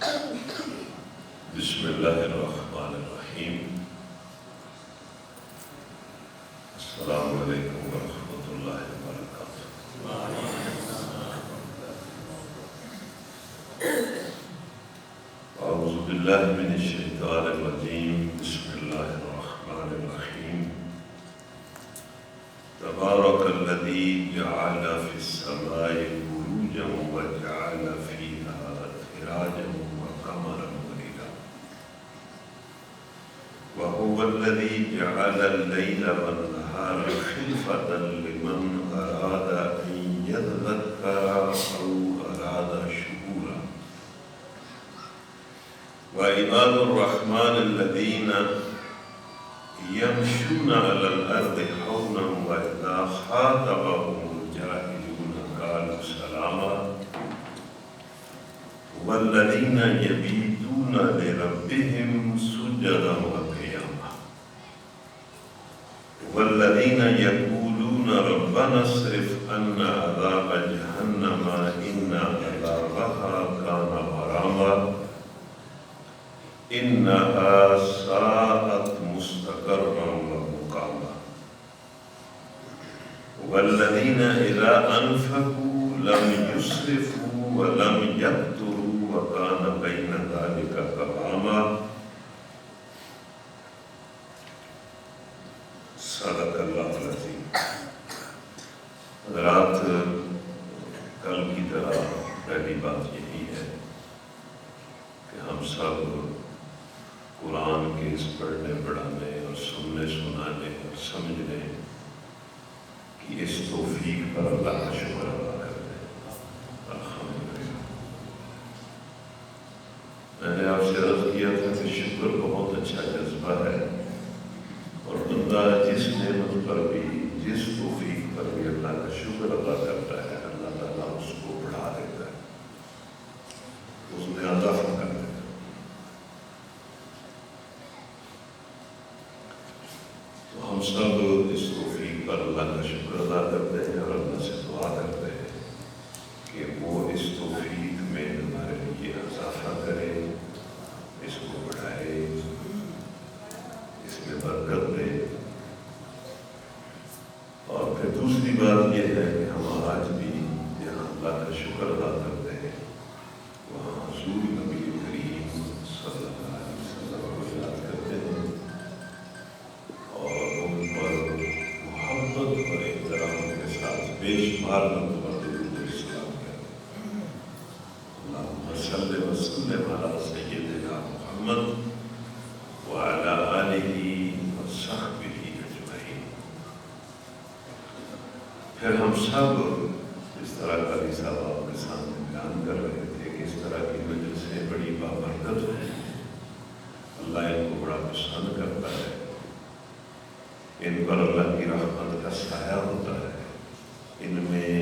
بسم اللہ الرحمن الرحیم. السلام علیکم ورحمۃ اللہ وبرکاتہ. اعوذ باللہ من الشیطان الرجیم. بسم اللہ الرحمن الرحیم. تبارک الذی جعل فی السماء بروجا وجعل فیہا سراجا وقمرا منیرا وهو الذی جعل اللیل والنہار خلفة لمن اراد ان یذکر او اراد شکورا وعباد الرحمن الذین يمشون على الأرض حونا وإذا خاطبهم الجاهلون قالوا سلاما والذين يبيتون لربهم سجدا وقياما والذين يقولون ربنا اصرف عنا عذاب جهنم إن عذابها كان غراما إنها ساءت مستقرا ومقاما والذين إذا أنفقوا لم يسرفوا ولم يقتروا وكان بين ذلك قواما. صدق اللہ العظیم. حضرات، کل کی طرح پہلی بات یہی ہے کہ ہم سب قرآن کے اس پڑھنے پڑھانے اور سننے سنانے اور سمجھنے کی اس توفیق پر اللہ کا شکر ادا کرتے ہیں. الحمدللہ. میں نے آپ سے عرض کیا تھا کہ شکر بہت اچھا جذبہ ہے اور بندہ جس نعمت پر بھی جس توفیق پر بھی اللہ کا شکر ادا کرتا ہے اللہ تعالیٰ اس کو بڑھا دیتا ہے، اس میں اضافہ کر دیتا ہے. ہم سب اس توفیق پر اللہ کا شکر ادا کرتے ہیں اور اللہ سے دعا کرتے ہیں کہ وہ اس توفیق میں ہمارے لیے اضافہ کرے، اس کو بڑھائے، اس میں برکت دے. اور پھر دوسری بات یہ ہے کہ ہم آج بھی جہاں اللہ کا شکر ادا کرتے ہیں وہاں حضور نبی کریم صلی اللہ علیہ وسلم کو یاد کرتے ہیں اور ان پر محبت اور احترام کے ساتھ بے شمار مرتبہ درود و سلام کرتے ہیں. اللہم صلی وسلم علی سیدنا محمد وعلی آلہ وصحبہ اجمعین. پھر ہم سب اس طرح کا رسالہ آپ کے سامنے بیان کر رہے تھے کہ اس طرح کی مجلسیں بڑی بابرکت ہیں. اللہ ان کو بڑا پسند کرتا ہے، ان پر اللہ کی رحمت کا سایہ ہوتا ہے، ان میں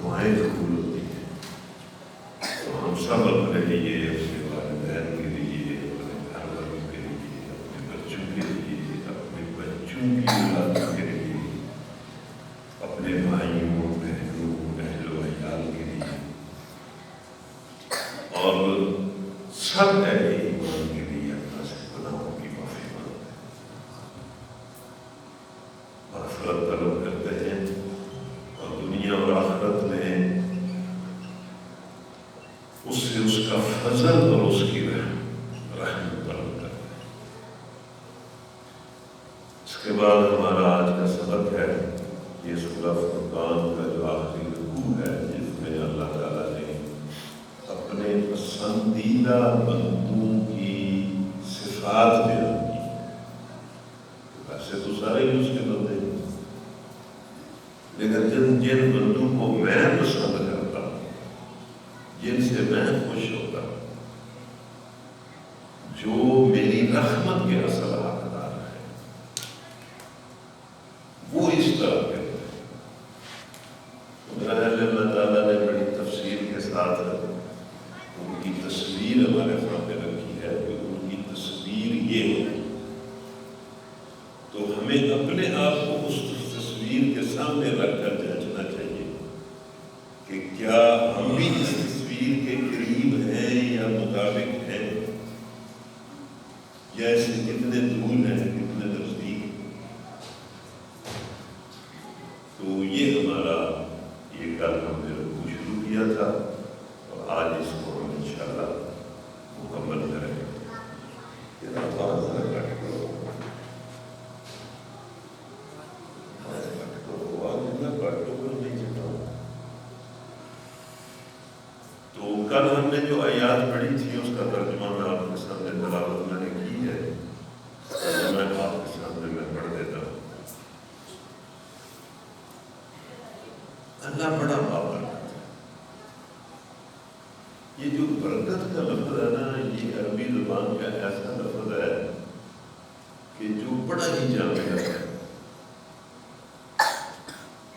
دعائیں قبول ہوتی ہیں. تو ہم سب اپنے لیے، اپنے والدین کے لیے، اپنے گھر والوں کے لیے، اپنے بچوں کے لیے، اپنے بچوں کی اولاد کے لیے، اپنے بھائیوں بہنوں اہل و عیال کے لیے اور سب اہل ایمان کے لیے اللہ سے گناہوں کی معافی مانگتے ہیں، مغفرت طلب کرتے ہیں اور دنیا اور آخرت میں اس سے اس کا فضل اور اس کی رحمت طلب کرتے ہیں. اس کے بعد ہمارا آج کا سبق ہے یہ سورہ فرقان کا جو آخری رکوع ہے جس میں اللہ تعالیٰ نے اپنے پسندیدہ بندوں کی صفات بیان کی. ویسے تو سارے ہی اس کے بندے ہیں، لیکن جن بندوں کو میں پسند کرتا ہوں، جن سے میں خوش ہوتا ہوں، جو میری رحمت کے اصل حقدار ہیں، وہ اس طرح کے ہوتے ہیں. اللہ تعالیٰ نے بڑی تفصیل کے ساتھ ان کی تصویر ہمارے سامنے رکھی ہے کہ ان کی تصویر یہ ہو، تو ہمیں اپنے آپ کو اس تصویر کے سامنے رکھ کر جانچنا چاہیے کہ کیا ہم بھی اس تصویر کے قریب ہیں یا مطابق ہیں یا اس سے کتنے دور ہیں, کتنے نزدیک. تو یہ ہمارا یہ کل ہم نے رکوع شروع کیا تھا اور آج اس کو ہم انشاءاللہ مکمل کریں گے. تو کل ہم نے جو آیات پڑھی تھی اس کا ترجمہ میں آپ کے سامنے تلاوت میں نے کی ہے, میں آپ کے سامنے میں پڑھ دیتا ہوں. اللہ بڑا بابرکت ہے. یہ جو برکت کا لفظ ہے نا, یہ عربی زبان کا ایسا لفظ ہے کہ جو بڑا ہی جامع ہے.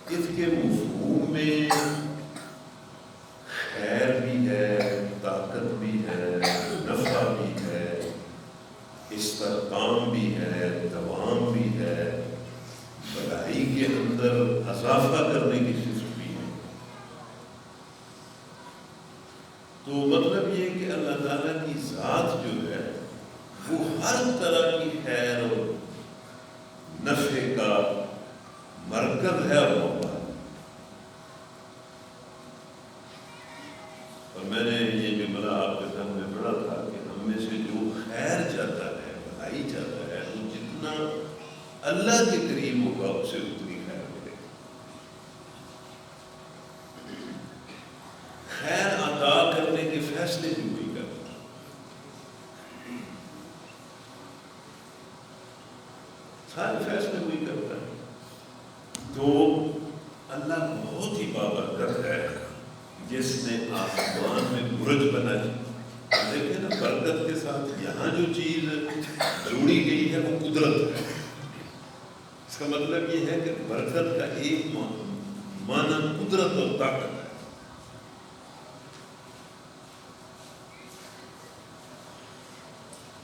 اس کے مفہوم میں خیر بھی ہے, طاقت بھی ہے, نفع بھی ہے, استحکام بھی ہے, دوام بھی ہے, بھلائی کے اندر اضافہ کرنے کی صفت بھی ہے. تو مطلب یہ کہ اللہ تعالیٰ کی ذات جو ہے وہ ہر طرح کی خیر اور نفع کا مرکز ہے اور موقع ہے. اور میں نے یہ جملہ آپ کے سامنے پڑھا تھا کہ ہم میں سے جو خیر چاہتا ہے, بھلائی چاہتا ہے, وہ جتنا اللہ کے قریب ہوگا اسے اتنی خیر ملے گی. خیر عطا کرنے کے فیصلے بھی وہی کرتا ہے. سارے فیصلے وہی کرتا ہے. تو اللہ بہت ہی بابرکت ہے جس نے آسمان میں برج بنائی. دیکھیں نا, برکت کے ساتھ یہاں جو چیز جوڑی گئی ہے وہ قدرت ہے. اس کا مطلب یہ ہے کہ برکت کا ایک معنی قدرت اور طاقت ہے.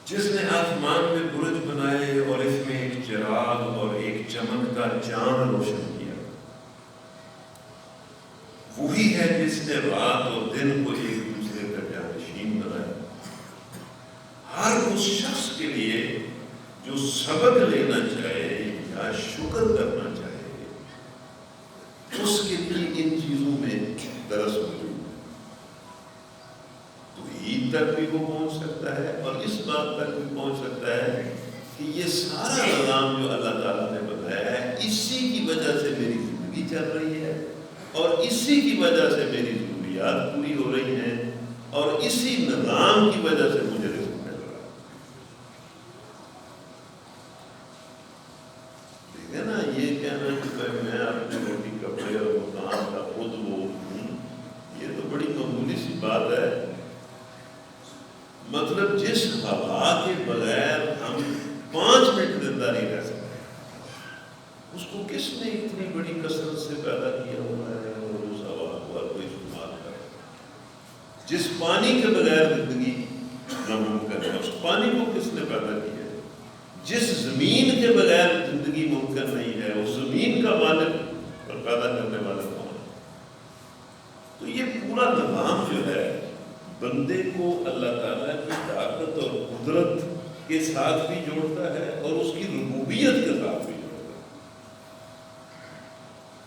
جس نے آسمان میں برج بنائے اور اس میں ایک چراغ اور ایک چمن کا چاند روشن کیا, وہی ہے جس نے رات اور دن کو ایک دوسرے کا جانشین بنایا. ہر اس شخص کے لیے جو سبق لینا چاہے یا شکر کرنا چاہے, اس کے لیے ان چیزوں میں درس موجود ہے. تو عید تک بھی وہ پہنچ سکتا ہے اور اس بات تک بھی پہنچ سکتا ہے کہ یہ سارا نظام جو اللہ تعالیٰ نے بتایا ہے, اسی کی وجہ سے میری زندگی چل رہی ہے اور اسی کی وجہ سے میری ضروریات پوری ہو رہی ہیں اور اسی نظام کی وجہ سے مجھے رزق مل رہا ہے. دیکھیں نا, یہ کہنا کہ میں اپنی روٹی کپڑے اور مکان کا خود وہ ہوں, یہ تو بڑی معمولی سی بات ہے. مطلب جس ہوا کے بغیر ہم 5 منٹ زندہ نہیں رہ سکتے, اس کو کس نے اتنی بڑی کثرت سے پیدا کیا ہوا ہے اور اس ہوا کو کوئی استعمال کرے. جس پانی کے بغیر زندگی ناممکن ہے, اس پانی کو کس نے پیدا کیا ہے. جس زمین کے بغیر زندگی ممکن نہیں ہے, اس زمین کا مالک اور پیدا کرنے والا کون ہے. تو یہ پورا نظام جو ہے بندے کو اللہ تعالیٰ کی طاقت اور قدرت کے ساتھ بھی جوڑتا ہے اور اس کی ربوبیت کے ساتھ بھی جوڑتا ہے.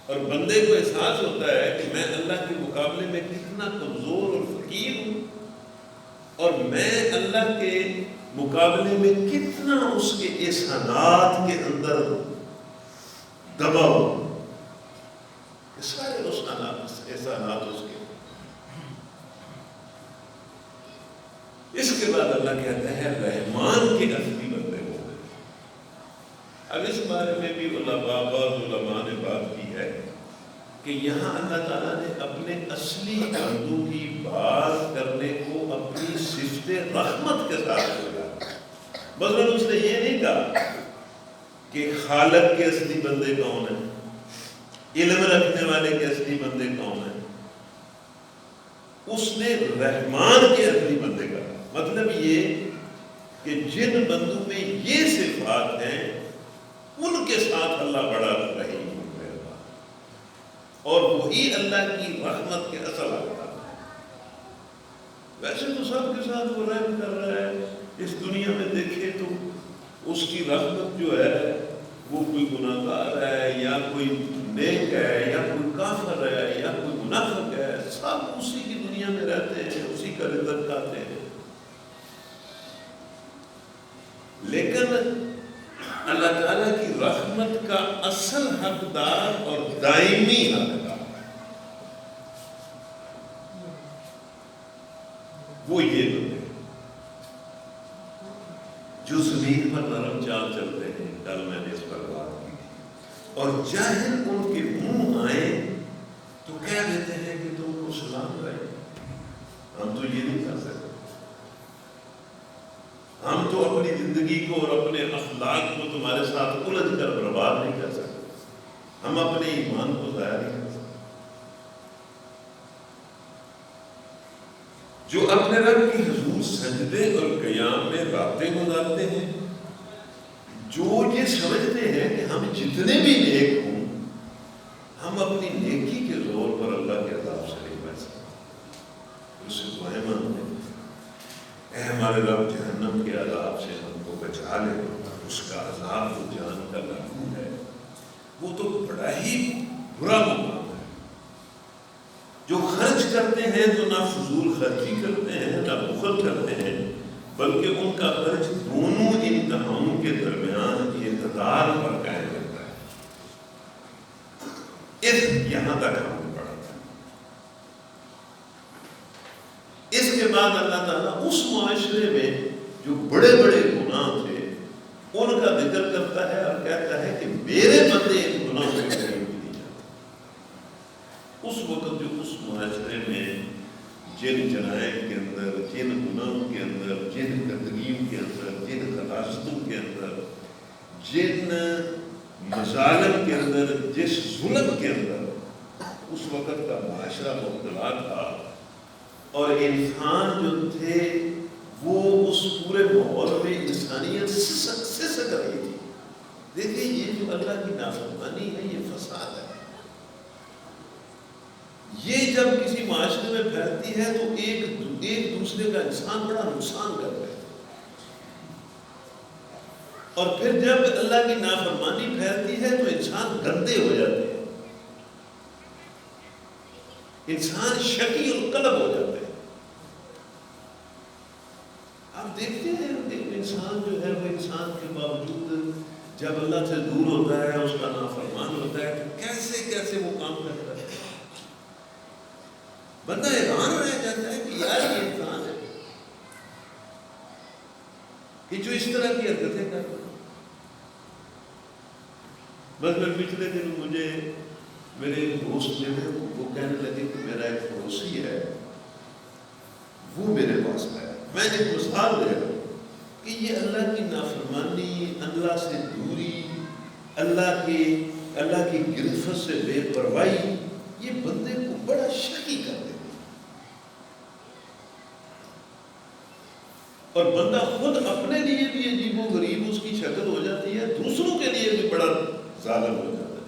اور بندے کو احساس ہوتا ہے کہ میں اللہ کے مقابلے میں کتنا کمزور اور فقیر ہوں اور میں اللہ کے مقابلے میں کتنا اس کے احسانات کے اندر دبا ہوں. سارے احسانات اس کے. اس کے بعد اللہ کہتا ہے رحمان کے اصلی بندے ہو گئے. اب اس بارے میں بھی علماء نے بات کی ہے کہ یہاں اللہ تعالیٰ نے اپنے اصلی بندوں کی بات کرنے کو اپنی صفت رحمت کے ساتھ جوڑا. مثلا اس نے یہ نہیں کہا کہ خالق کے اصلی بندے کون ہیں, علم رکھنے والے کے اصلی بندے کون ہیں. اس نے رحمان کے اصلی بندے کا مطلب یہ کہ جن بندوں میں یہ صفات ہیں ان کے ساتھ اللہ بڑا رحیم مہربان, اور وہی اللہ کی رحمت کے اصل حقدار ہے. ویسے تو سب کے ساتھ وہ رحم کر رہا ہے. اس دنیا میں دیکھے تو اس کی رحمت جو ہے وہ کوئی گناہ گار ہے یا کوئی نیک ہے یا کوئی کافر ہے یا کوئی منافق ہے، سب اسی کی دنیا میں رہتے ہیں، اسی کا رزق کھاتے ہیں. لیکن اللہ تعالیٰ کی رحمت کا اصل حقدار اور دائمی حقدار وہ یہ بندے جو زمین پر نرم چال چلتے ہیں. کل میں نے اس پر بات کی تھی. اور جاہل ان کے منہ آئے تو کہہ دیتے ہیں کہ تم کو سلام رہے. ہم تو یہ نہیں کر سکتے. ہم تو اپنی زندگی کو اور اپنے اخلاق کو تمہارے ساتھ الجھ کر برباد نہیں کر سکتے. ہم اپنے ایمان کو ضائع نہیں کر سکتے. جو اپنے رب کی حضور سجدے اور قیام میں راتیں گزارتے ہیں، جو یہ سمجھتے ہیں کہ ہم جتنے بھی نیک ہوں ہم اپنی نیکی کے زور پر اللہ کے عذاب سے نہیں بچ سکتے. اس سے دعائیں مانگتے ہیں، اے ہمارے رب جہنم کے عذاب سے ہم کو بچا لے. اس کا عذاب تو جان کا لاگو ہے، وہ تو بڑا ہی برا مقام ہے. جو خرچ کرتے ہیں تو نہ فضول خرچی کرتے ہیں نہ بخل کرتے ہیں، بلکہ ان کا خرچ دونوں انتہاؤں کے درمیان اعتدال پر قائم رہتا ہے. یہاں تک ہم پڑھا تھا. اس کے بعد اللہ تعالیٰ اس معاشرے میں جو بڑے بڑے گناہ تھے ان کا ذکر کرتا ہے اور کہتا ہے کہ میرے بندے ان گناہوں سے نہیں ملی جاتے. اس وقت جو اس معاشرے میں جن جرائم کے اندر، جن گناہوں کے اندر، جن گندگیوں کے اندر، جن غلاظتوں کے اندر، جن مظالم کے اندر، جس ظلم کے اندر اس وقت کا معاشرہ مبتلا تھا اور انسان جو تھے وہ اس پورے ماحول میں انسانیت سسک رہی تھی. دیکھیں یہ جو اللہ کی نافرمانی ہے یہ فساد ہے. یہ جب کسی معاشرے میں پھیلتی ہے تو ایک دوسرے کا انسان بڑا نقصان کرتا ہے. اور پھر جب اللہ کی نافرمانی پھیلتی ہے تو انسان گندے ہو جاتے ہیں، انسان شقی القلب ہو جاتے ہیں. آپ دیکھتے ہیں انسان جو ہے وہ انسان کے باوجود جب اللہ سے دور ہوتا ہے، اس کا نافرمان ہوتا ہے تو کیسے کیسے وہ کام کرتا ہے. بندہ حیران رہ جاتا ہے کہ یار یہ انسان ہے کہ جو اس طرح کی حرکتیں کرتا ہے. بس میں پچھلے دن مجھے میرے ایک دوست جو ہے وہ کہنے لگے کہ میرا ایک پڑوسی ہے وہ میرے پاس آیا. میں نے ایک مثال دے رہا ہوں کہ یہ اللہ کی نافرمانی، اللہ سے دوری، اللہ کی گرفت سے بے پرواہی یہ بندے کو بڑا شقی کر دیتی. اور بندہ خود اپنے لیے بھی عجیب و غریب اس کی شکل ہو جاتی ہے، دوسروں کے لیے بھی بڑا ظالم ہو جاتا ہے.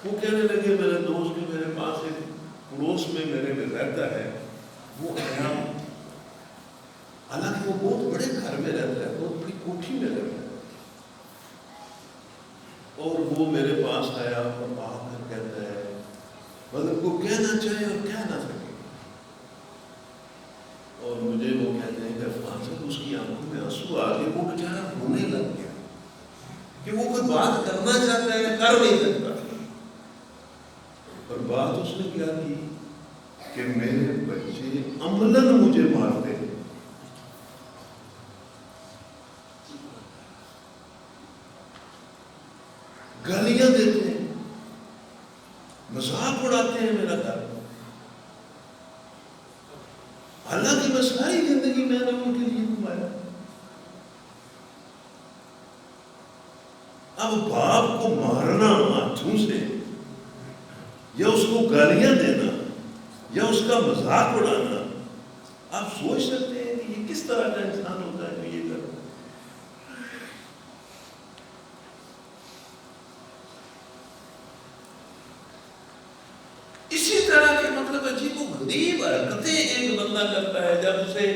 وہ کہنے لگے میرے دوست جو میرے پاس ایک پڑوس میں میرے میں رہتا ہے وہ آیا، حالانکہ وہ بہت بڑے گھر میں رہتا ہے، بہت بڑی کوٹھی میں رہتا ہے، اور وہ میرے پاس آیا اور آ کر کہتا ہے مطلب کو کہنا چاہے اور کہہ نہ سکے. اور مجھے وہ کہتے ہیں کہ عرفان صاحب اس کی آنکھوں میں آنسو آ گئے. وہ بیچارہ رونے لگ گیا کہ وہ کوئی بات کرنا چاہتا ہے کر نہیں سکتا. اور بات اس نے کیا کی کہ میرے بچے عملاً مجھے مارتے ہیں. گالیاں دیتے ہیں، مذاق اڑاتے ہیں میرا گھر. حالانکہ میں ساری زندگی میں نے ان کے لیے کمایا. اب باپ کو مارنا ہاتھوں سے یا اس کو گالیاں دینا یا اس کا مذاق اڑانا، آپ سوچ سکتے ہیں کہ یہ کس طرح کا انسان ہوتا ہے جو یہ کرتا ہے. اسی طرح کے مطلب عجیب و عجیب حرکتیں ایک بندہ کرتا ہے جب اسے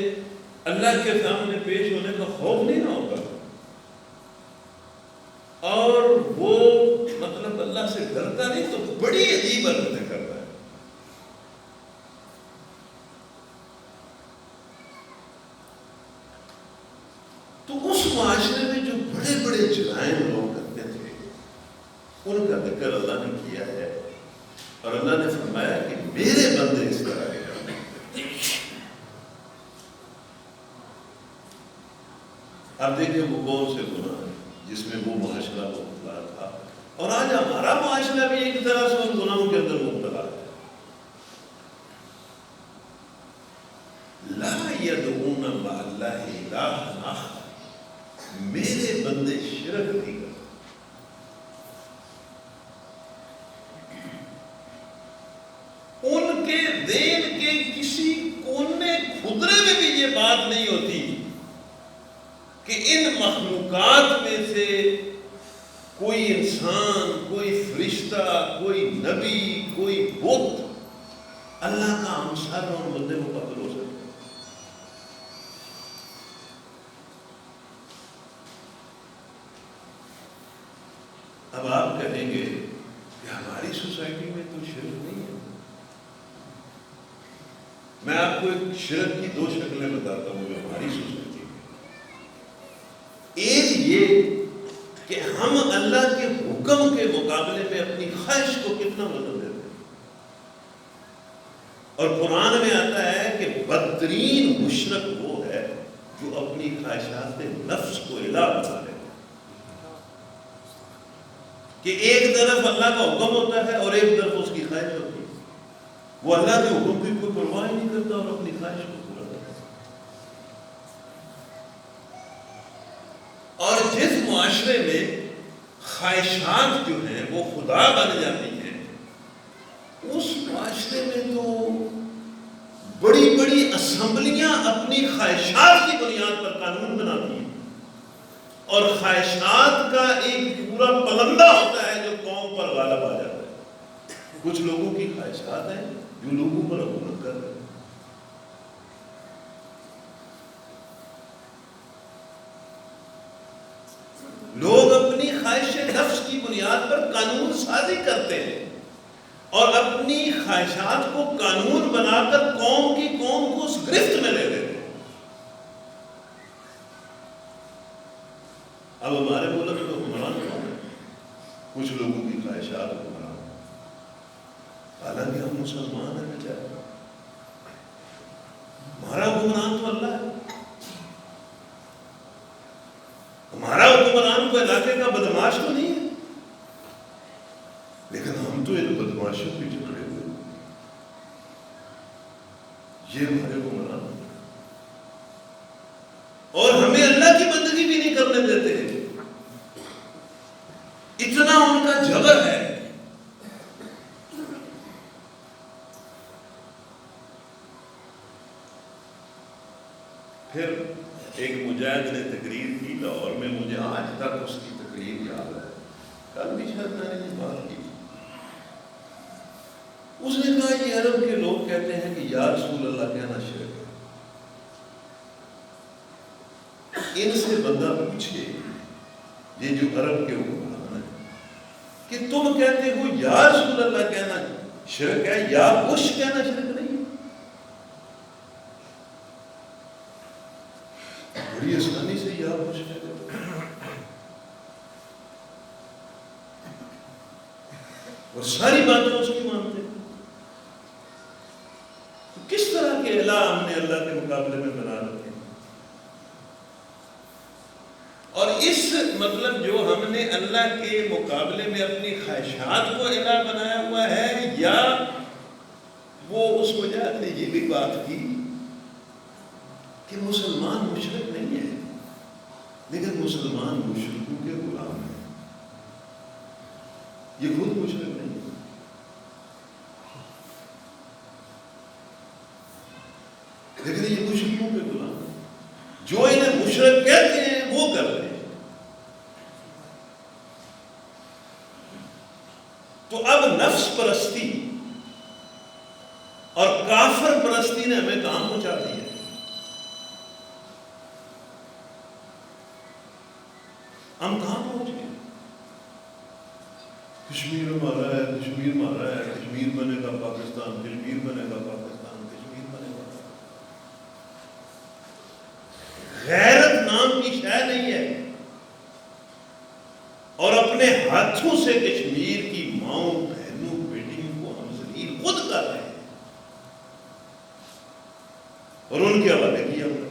اللہ کے سامنے پیش ہونے کا خوف نہیں نہ ہوگا، اور وہ مطلب اللہ سے ڈرتا نہیں، تو بڑی عجیب حرکتیں کرتا ہے۔ تو اس معاشرے میں جو بڑے بڑے جرائم لوگ کرتے تھے ان کا ذکر اللہ نے کیا ہے، اور اللہ نے فرمایا کہ میرے بندے اس طرح کے کام کرتے ہیں۔ اب دیکھیں وہ کون سے گناہ ہیں جس میں وہ معاشرہ مبتلا تھا، اور آج ہمارا معاشرہ بھی ایک طرح سے ان گناہوں کے اندر مبتلا ہے۔ لا یدعون مع اللہ الہا آخر، میرے بندے شرک نہیں کرتے۔ ان کے دین کے کسی کونے خدرے میں بھی یہ بات نہیں ہوتی کہ ان مخلوقات میں سے کوئی انسان، کوئی فرشتہ، کوئی نبی، کوئی بت اللہ کا ہمسر اور بندے مقابل ہو سکتا ہے۔ اب آپ کہیں گے کہ ہماری سوسائٹی میں تو شرک نہیں ہے۔ میں آپ کو ایک شرک کی دو شکلیں بتاتا ہوں جو ہماری سوسائٹی میں۔ ایک یہ کہ ہم اللہ کے حکم کے مقابلے میں اپنی خواہش کو کتنا بدل دیتے ہیں، اور قرآن میں آتا ہے کہ بدترین مشرک وہ ہے جو اپنی خواہشات نفس کو الہ بنا لے، کہ ایک طرف اللہ کا حکم ہوتا ہے اور ایک طرف اس کی خواہش ہوتی ہے، وہ اللہ کے حکم کی کوئی پرواہ نہیں کرتا اور اپنی خواہش کو پورا کرتا ہے۔ اور جس معاشرے میں خواہشات جو ہیں وہ خدا بن جاتی ہیں، اس معاشرے میں تو بڑی بڑی اسمبلیاں اپنی خواہشات کی بنیاد پر قانون بناتی ہیں، اور خواہشات کا ایک پورا پلندہ ہوتا ہے جو قوم پر غالب آ جاتا ہے۔ کچھ لوگوں کی خواہشات ہیں جو لوگوں پر حکومت کر رہے ہیں۔ لوگ اپنی خواہش نفس کی بنیاد پر قانون سازی کرتے ہیں اور اپنی خواہشات کو قانون بنا کر قوم کو اس گرفت میں لے لیتے ہیں۔ اب ہمارے ملک میں حکمران کون ہے؟ کچھ لوگوں کی خواہشات حکمران، حالانکہ ہم مسلمان ہیں بیچارے، ہمارا حکمران تو اللہ ہے، ہمارا حکمران کوئی علاقے کا بدماش تو نہیں ہے، لیکن ہم تو ان بدماشوں پہ جکڑے ہوئے، یہ ہمارے حکمران ہیں، اور ہمیں اللہ کی بندگی بھی نہیں کرنے دیتے ہیں۔ اتنا ان کا جبر ہے۔ پھر ایک مجاہد نے تقریر کی لاہور میں، مجھے آج تک اس کی تقریر یاد ہے، کل بھی شاید میں نے یہ بات کی۔ اس نے کہا یہ عرب کے لوگ کہتے ہیں کہ یا رسول اللہ کہنا شرک ہے۔ ان سے بندہ پوچھے، یہ جو عرب کے حکمران ہیں، کہ تم کہتے ہو یا رسول اللہ کہنا شرک ہے، یا بش کہنا شرک نہیں ہے؟ بڑی آسانی سے یا بش کہہ دیتے اور ساری باتیں اس کی مانتے۔ تو کس طرح کے الہ ہم نے اللہ کے مقابلے میں بنا رکھے ہیں؟ اور اس مطلب جو ہم نے اللہ کے مقابلے میں اپنی خواہشات کو الہ بنایا ہوا ہے، یا وہ اس مجاہد نے یہ بھی بات کی کہ مسلمان مشرک نہیں ہے، لیکن مسلمان مشرکوں کے غلام ہیں، یہ خود مشرک نہیں ہے۔ لیکن یہ مشرکوں کے غلام ہیں، جو انہیں مشرک کہتے ہیں وہ کر رہے ہیں۔ تو اب نفس پرستی اور کافر پرستی نے ہمیں کہاں پہنچا دیا؟ ہم کہاں پہنچ گئے؟ کشمیر ہمارا ہے، کشمیر ہمارا ہے، کشمیر بنے گا پاکستان، کشمیر بنے گا پاکستان، کشمیر بنے گا۔ غیرت نام کی شے نہیں ہے، اور اپنے ہاتھوں سے کشمیر کی ماؤں بہنوں بیٹیوں کو ہم ذلیل خود کر رہے ہیں اور ان کے حوالے کیا ہوا ہے۔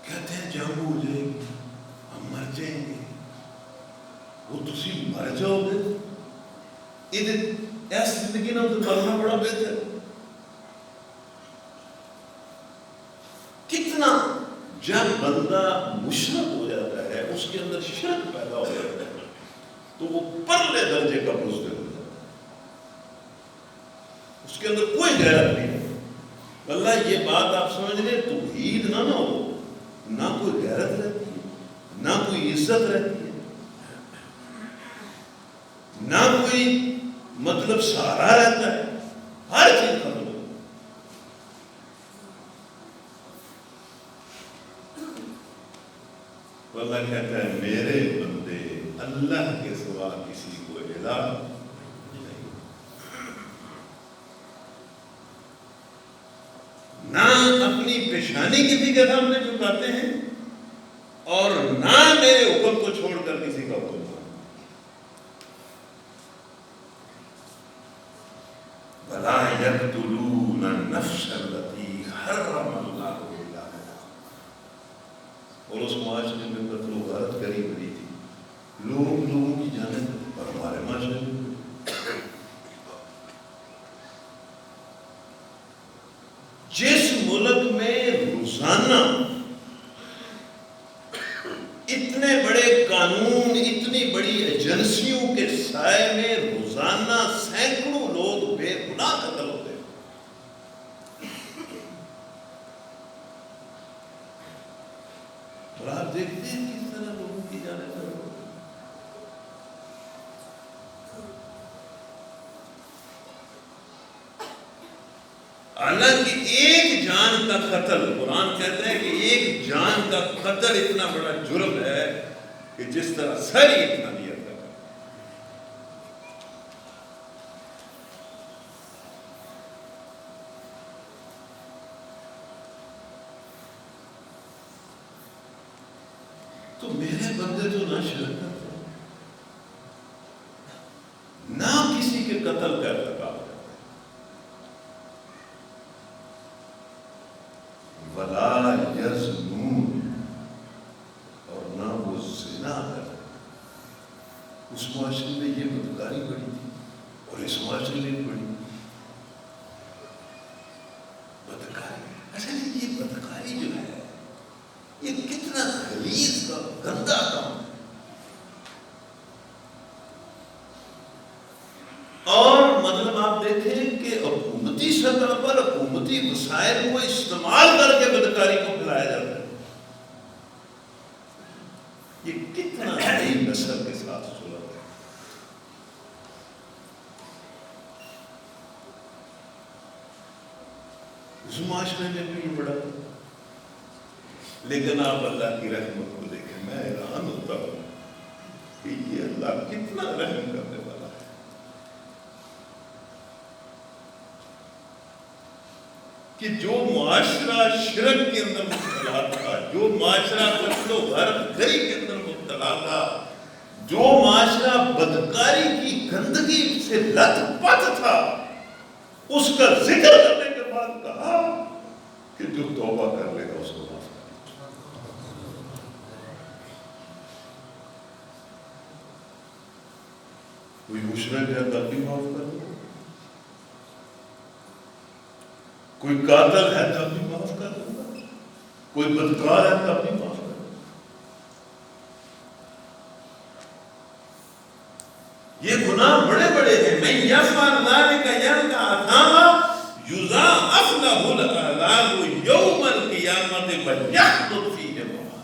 کہتے ہیں جنگ ہو جائے گی، ہم مر جائیں گے۔ وہ تسی مر جاؤ گے، ایسی زندگی نہ تو مرنا بڑا بہتر۔ کتنا جب بندہ مشرک ہو جاتا ہے، اس کے اندر شرک پیدا ہو جاتا ہے، تو وہ پرلے درجے کا بزدل ہو جاتا ہے، اس کے اندر کوئی غیرت نہیں ہے۔ واللہ یہ بات آپ سمجھ لیں، توحید نہ ہو، نہ کوئی غیرت رہتی ہے، نہ کوئی عزت رہتی ہے، نہ کوئی مطلب سہارا رہتا ہے، ہر چیز ختم ہو۔ اللہ کہتا ہے میرے بندے اللہ کے سوا کسی کو الہ نہیں، نہ اپنی پیشانی کسی کے سامنے جھکاتے ہیں اور نہ میرے حکم کو چھوڑ کر کسی کا حکم مانتے۔ وَلَا يَقْتُلُونَ النَّفْسَ الَّتِي حَرَّمَ اللَّهُ إِلَّا بِالْحَقِّ۔ اور اس معاشرے میں قتل و غارت کری بڑی تھی، لوگوں کی جانیں، اور ہمارے معاشرے میں جس ملک میں روزانہ اتنے بڑے قانون، اتنی بڑی ایجنسیوں کے سائے میں روزانہ سینکڑوں لوگ بے گناہ قتل ہوتے ہیں، اور آپ دیکھتے ہیں کس طرح لوگوں کی جانیں پر حالانکہ ایک جان کا قتل، قرآن کہتا ہے کہ ایک جان کا قتل اتنا بڑا جرم ہے کہ جس طرح ساری انسانیت کا۔ تو میرے بندے تو نہ شرک کرتے، نہ کسی کے قتل کا ارتکاب، وَلَا يَزْنُونَ، اور نہ وہ زنا کرتے۔ اس معاشرے میں یہ بدکاری بڑی تھی اور اس معاشرے میں بڑی بدکاری۔ اچھا یہ بدکاری جو ہے یہ کتنا غلیظ کا گندا کام ہے، اور مطلب آپ دیکھیں کہ حکومتی سطح پر حکومتی وسائل کو استعمال کر کے بدکاری کو پھیلایا جاتا ہے۔ یہ کتنا نئی نسل کے ساتھ صورت ہے۔ اس معاشرے میں بھی یہ بڑا، لیکن آپ اللہ کی رحمت کو دیکھیں، میں حیران ہوتا ہوں کہ یہ اللہ کتنا رحم کرنے والا ہے۔ کہ جو معاشرہ شرک کے اندر مبتلا تھا، جو معاشرہ قتل و غارت گری کے اندر مبتلا تھا، جو معاشرہ بدکاری کی گندگی سے لت پت تھا، اس کا ذکر کرنے کے بعد کہا کہ جو توبہ کر لے گا اس کو معاف کر۔ کوئی مشرک ہے تب بھی معاف کر دو، کوئی قاتل ہے تب بھی معاف کر دوں گا، کوئی بدکار ہے تب بھی معاف کر دوں گا۔ یہ گناہ بڑے بڑے ہیں۔ میں یفعل ذلک یلقى اثاما یضاعف له العذاب یوم القیامۃ ویخلد فیہ مہانا۔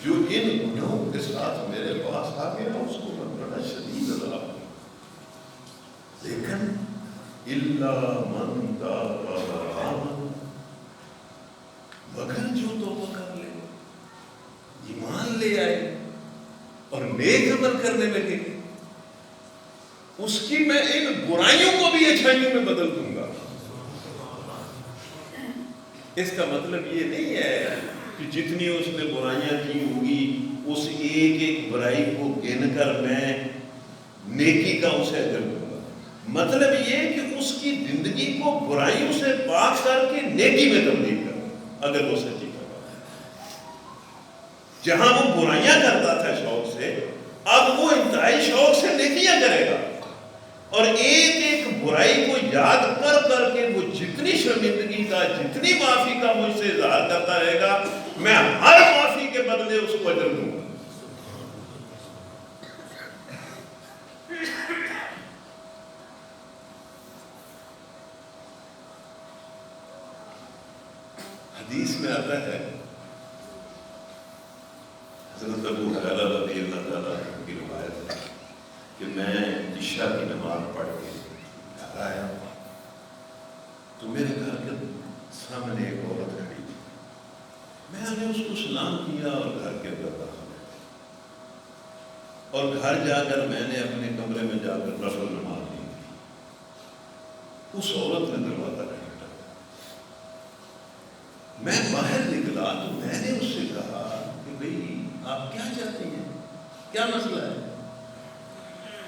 جو ان گناہوں کے ساتھ میرے پاس آ گیا اس کو میں بڑا شدید عذاب دوں گا۔ لیکن الا من تاب وآمن، مگر جو توبہ کر لے، ایمان لے آئے اور نیک عمل کرنے لگے، اس کی میں ان برائیوں کو بھی اچھائیوں میں بدل دوں گا۔ اس کا مطلب یہ نہیں ہے کہ جتنی اس نے برائیاں کی ہوں گی اس ایک ایک برائی کو گن کر میں نیکی کا اسے اجر دوں گا۔ مطلب یہ کہ اس کی زندگی کو برائیوں سے پاک کر کے نیکی میں تبدیل کر، اگر وہ سچی کرتا ہے۔ جہاں وہ برائیاں کرتا تھا شوق سے، اب وہ انتہائی شوق سے نیکیاں کرے گا، اور ایک ایک برائی کو یاد کر کر کے وہ جتنی شرمندگی کا، جتنی معافی کا مجھ سے اظہار کرتا رہے گا، میں ہر معافی کے بدلے اس کو اجر دوں گا۔ حدیث میں آتا ہے، حضرت ابو ہریرہ رضی اللہ تعالیٰ عنہ کی روایت ہے کہ میں عشاء کی نماز پڑھ کے گھر آیا تو میرے گھر کے سامنے ایک عورت کھڑی تھی۔ میں نے اس کو سلام کیا اور گھر کے اندر داخل ہوا، اور گھر جا کر میں نے اپنے کمرے میں جا کر نفل نماز دی۔ اس عورت نے دروازہ کھٹکھٹایا، میں باہر نکلا تو میں نے اس سے کہا کہ بھئی آپ کیا چاہتی ہیں، کیا مسئلہ ہے؟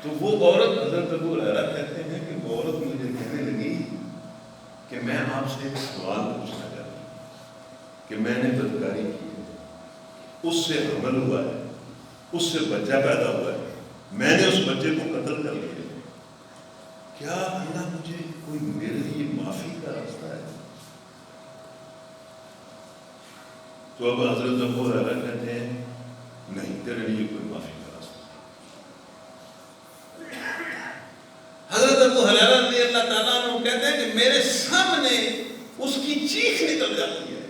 تو وہ عورت، حضرت ابو ہریرہ کہتے ہیں کہ وہ عورت مجھے کہنے لگی کہ میں آپ سے ایک سوال پوچھنا چاہتی ہوں کہ میں نے بدکاری کی ہے، اس سے حمل ہوا ہے، اس سے بچہ پیدا ہوا ہے، میں نے اس بچے کو قتل کر لیا، کیا اللہ مجھے کوئی میرے لیے معافی کا راستہ ہے؟ تو اب حضرت ابو ہریرہ کہتے ہیں نہیں، تیرے لیے کوئی معافی کا راستہ نہیں۔ حضرت ابو ہریرہ رضی اللہ تعالیٰ عنہ کہتے ہیں کہ میرے سامنے اس کی چیخ نکل جاتی ہے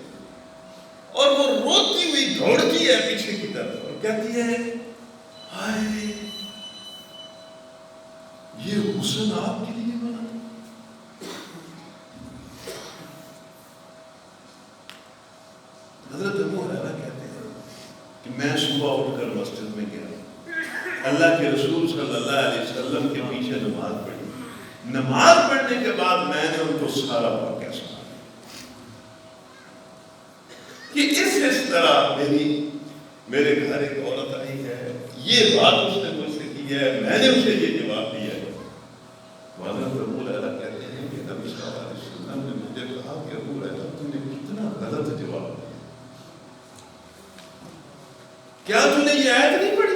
اور وہ روتی ہوئی دوڑتی ہے پیچھے کی طرف اور کہتی ہے ہائے یہ حسن آپ کے لیے بنا۔ حضرت ابو ہریرہ کہتے ہیں کہ میں صبح اٹھ کر مسجد میں گیا، اللہ کے رسول صلی اللہ علیہ وسلم کے پیچھے نماز پڑھی، نماز پڑھنے کے بعد میں نے ان کو سارا واقعہ سنا کہ اس طرح میرے گھر ایک عورت آئی ہے، یہ بات اس نے مجھ سے کی ہے، میں نے اسے یہ جواب دیا ہے۔ حضرت ابو ہریرہ کہتے ہیں کہ نبی صلی اللہ علیہ وسلم نے مجھے کہا کہ ابو ہریرہ تم نے کتنا غلط جواب دیا، کیا تم نے یہ آیت نہیں پڑھی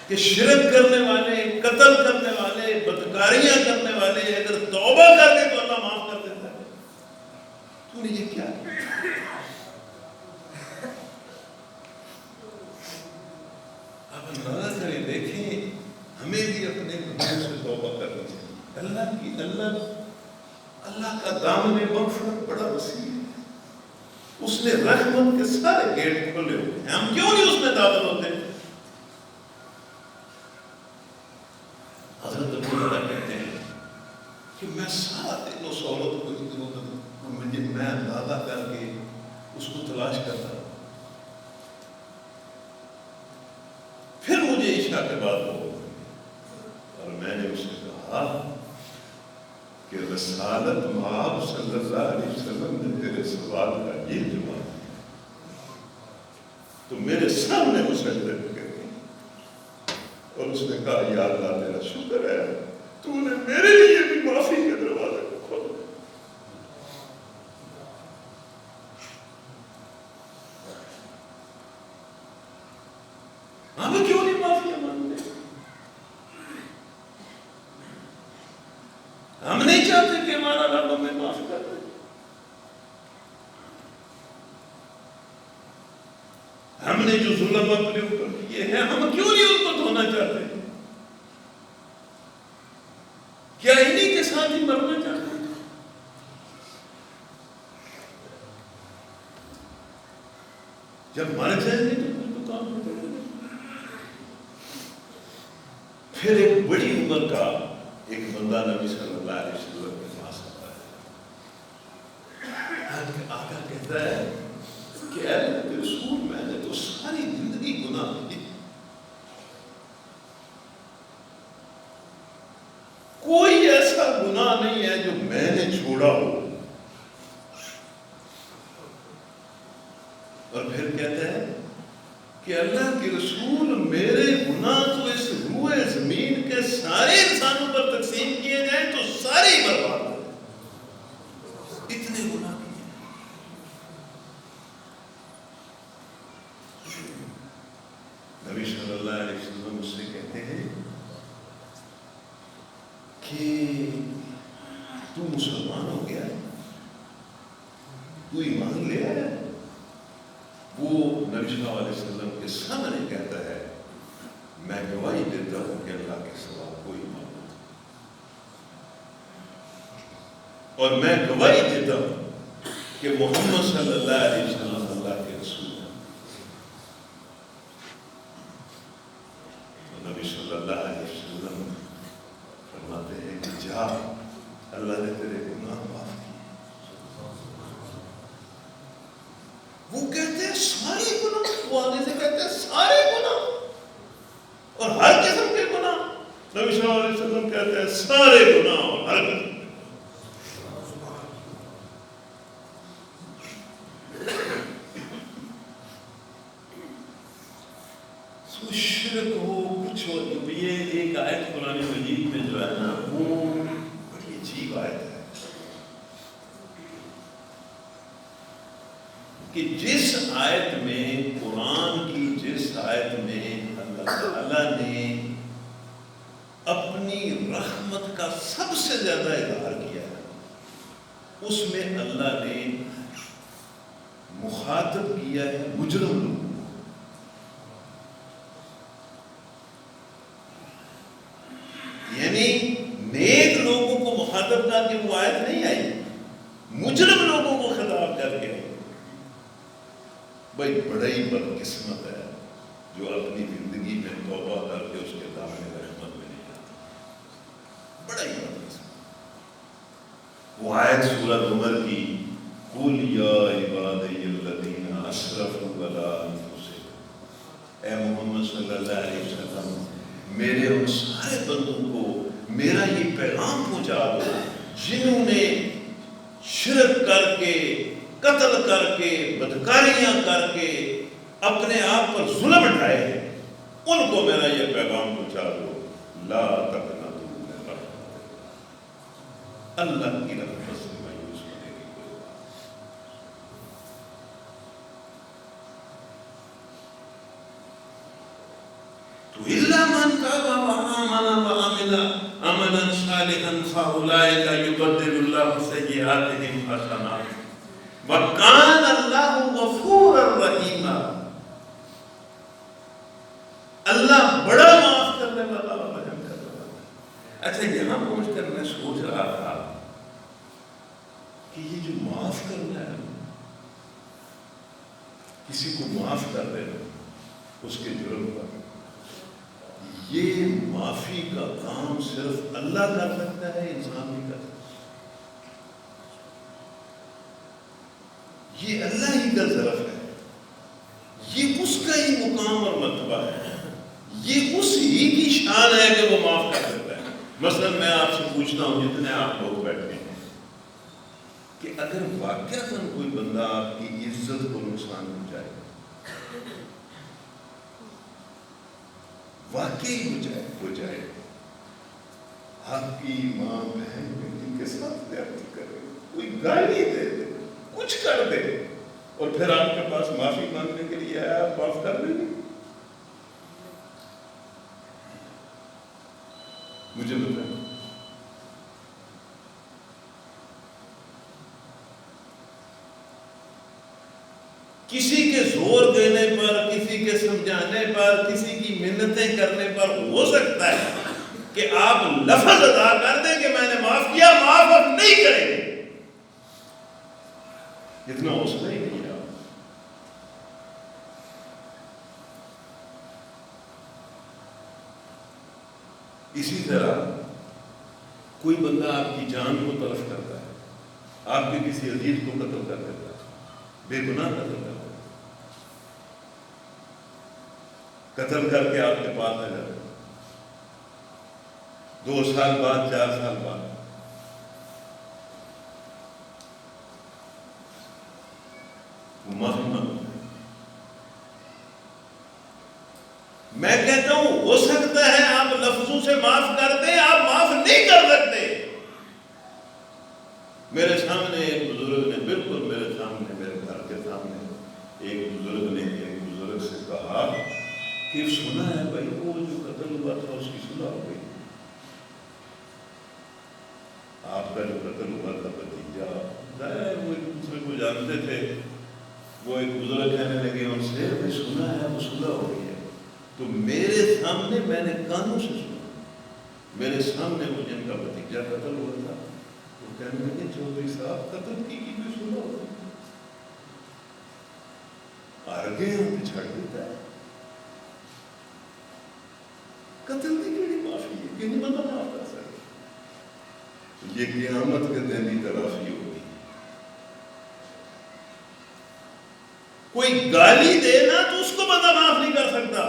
کہ شرک کرنے والے، قتل کرنے والے، بدکاریاں کرنے والے اگر توبہ کر دے تو اللہ معاف کر دیتا ہے؟ تو نے یہ کیا کیا؟ آپ اندازہ کریں، دیکھیں ہمیں بھی اپنے گناہوں سے توبہ کرنی چاہیے۔ اللہ کا دامن مغفرت بڑا وسیع ہے، اس نے رحمت کے سارے گیٹ کھولے ہوئے ہیں، ہم کیوں نہیں اس میں داخل ہوتے؟ حضرت ابو ہریرہ کہتے ہیں کہ میں سارا دن اس عورت کو میں اندازہ کر کے اس کو تلاش کرتا، پھر مجھے عشاء کے بعد ہو اور میں نے اس سے کہا کہ رسالت مآب صلی اللہ علیہ وسلم نے تیرے سوال کا یہ جواب دیا، تو میرے سامنے وہ سجدے پہ گر گئی اور اس نے کہا یا اللہ تیرا شکر ہے تو نے میرے لیے بھی معافی کے دروازے کو کھولا۔ ہم کیوں نہیں معافی مانگتے؟ ہم نہیں چاہتے کہ ہمارا رب ہمیں معاف کر دے، ہم نے جو ظلم اپنے اوپر کیے ہیں ہم کیوں نہیں ان کو دھونا چاہتے؟ کیا انہی کے ساتھ ہی مرنا چاہتے ہیں؟ جب مر جائیں گے تو کچھ تو کام ہو جائے گا، پھر ایک بڑی عمر کا ایک بندہ نبی صلی اللہ علیہ وسلم کے پاس آتا ہے. آقا کہتا ہے کہ اے اللہ کے رسول میں نے تو ساری زندگی گناہ کی، کوئی ایسا گناہ نہیں ہے جو میں نے چھوڑا ہو. اور پھر کہتا ہے کہ اللہ کے رسول میرے گناہ تو اس روئے زمین کے سارے انسانوں پر تقسیم کیے جائیں تو سارے ہی برباد ہو جائیں. اتنے گناہ کیے. نبی صلی اللہ علیہ وسلم اس سے کہتے ہیں کہ تو مسلمان ہو گیا، تو ایمان لے آیا. وہ نبی صلی اللہ علیہ وسلم کے سامنے کہتا ہے میں گواہی دیتا ہوں کہ اللہ کے سوا کوئی معبود، اور میں گواہی دیتا ہوں کہ محمد صلی اللہ علیہ وسلم اللہ کے رسول ہیں. تو نبی صلی اللہ علیہ وسلم فرماتے ہیں کہ جا، اللہ نے تیرے گناہ معاف کیے. وہ کہتے ہیں سارے گناہ، وہ آگے سے کہتے ہیں سارے گناہ اور ہر قسم کے گناہ. نبی صلی اللہ علیہ وسلم کہتے ہیں سارے گناہ اور ہر قسم. سو شرک ہو کچھ ہو، یہ ایک آیت قرآن مجید میں جو ہے نا وہ بڑی عجیب آیت ہے کہ جس آیت میں قرآن کی جس آیت میں اللہ تعالیٰ نے اپنی رحمت کا سب سے زیادہ اظہار کیا ہے، اس میں اللہ نے مخاطب کیا ہے مجرم لوگوں کو. یعنی نیک لوگوں کو مخاطب کر کے وہ آیت نہیں آئی، مجرم لوگوں کو خطاب کر کے. بھائی بڑا ہی بدقسمت ہے جو اپنی زندگی میں توبہ کر کے اس کے دامن رحمت میں نہیں جاتا. بڑا ہی بدقسمت. وہ آیت سورۃ عمر کی قُلْ يَا عِبَادِيَ الَّذِينَ أَسْرَفُوا عَلَىٰ أَنفُسِهِمْ، اے محمد صلی اللہ علیہ وسلم میرے ان سارے بندوں کو میرا یہ پیغام پہنچا دو جنہوں نے شرک کر کے، قتل کر کے، بدکاریاں کر کے اپنے آپ پر ظلم اٹھائے ہیں، ان کو میرا یہ پیغام پہنچا دو لا تقنطوا من رحمت اللہ، اللہ کی رحمت سے مایوس ہونے کی کوئی بات. تو الا من تاب وآمن وعمل عملا صالحا فاولئک یبدل اللہ سیئاتہم حسنات وَكَانَ اللَّهُ غَفُورًا رَحِيمًا. اللہ بڑا معاف کرنے والا اور رحم کرنے والا. اچھا یہاں پہنچ کر میں سوچ رہا تھا کہ یہ جو معاف کرنا ہے، کسی کو معاف کر دینا اس کے جرم پر، یہ معافی کا کام صرف اللہ کر سکتا ہے، انسان نہیں کر سکتا. یہ اللہ ہی کا ظرف ہے، یہ اس کا ہی مقام اور مرتبہ ہے، یہ اس ہی کی شان ہے کہ وہ معاف کر سکتا ہے. مثلا میں آپ سے پوچھتا ہوں جتنے آپ لوگ بیٹھے ہیں کہ اگر واقعتاً کوئی بندہ آپ کی عزت کو نقصان پہنچائے، واقعی ہو جائے آپ کی ماں بہن بیٹی کے ساتھ زیادتی کرے، کوئی گالی دے دے، کچھ کر دے، اور پھر آپ کے پاس معافی مانگنے کے لیے آیا، آپ معاف کر دیں گے؟ مجھے بتائیں. کسی کے زور دینے پر، کسی کے سمجھانے پر، کسی کی منتیں کرنے پر ہو سکتا ہے کہ آپ لفظ ادا کر دیں کہ میں نے معاف کیا، معاف اب نہیں کریں گے. اتنا حوصلہ ہی نہیں ہے. اسی طرح کوئی بندہ آپ کی جان کو تلف کرتا ہے، آپ کے کسی عزیز کو قتل کر دیتا ہے، بے گناہ قتل کر دیتا ہے، قتل کر کے آپ کے پاس آ جاتا ہے، 2 سال بعد 4 سال بعد وہ معافی مانگتا ہے۔ میں کہتا ہوں ہو سکتا ہے آپ لفظوں سے معاف کر دیں، آپ معاف نہیں کر سکتے۔ میرے سامنے ایک بزرگ نے، بالکل میرے سامنے، میرے گھر کے سامنے ایک بزرگ نے ایک بزرگ سے کہا کہ سنا ہے بھائی وہ جو قتل ہوا تھا اس کی صلح ہو گئی، آپ کا جو قتل ہوا تھا بھتیجا، ظاہر وہ ایک دوسرے کو جانتے تھے، وہ ایک بزرگ کہنے لگے ان سے میں سنا ہے وہ صلح ہو گئی ہے۔ تو میرے سامنے، میں نے کانوں سے سنا، میرے سامنے وہ جن کا بھتیجا قتل ہوا تھا وہ کہنے لگے چودھری صاحب قتل کی کوئی صلح ہو گئی، آگے ہم چھڑ دیتا ہے، قتل کی کیڑی معافی ہے کہ نہیں بندہ معاف کر سکتا، یہ قیامت کے دن کی تلافی ہوگی۔ کوئی گالی دے نا تو اس کو بندہ معاف نہیں کر سکتا،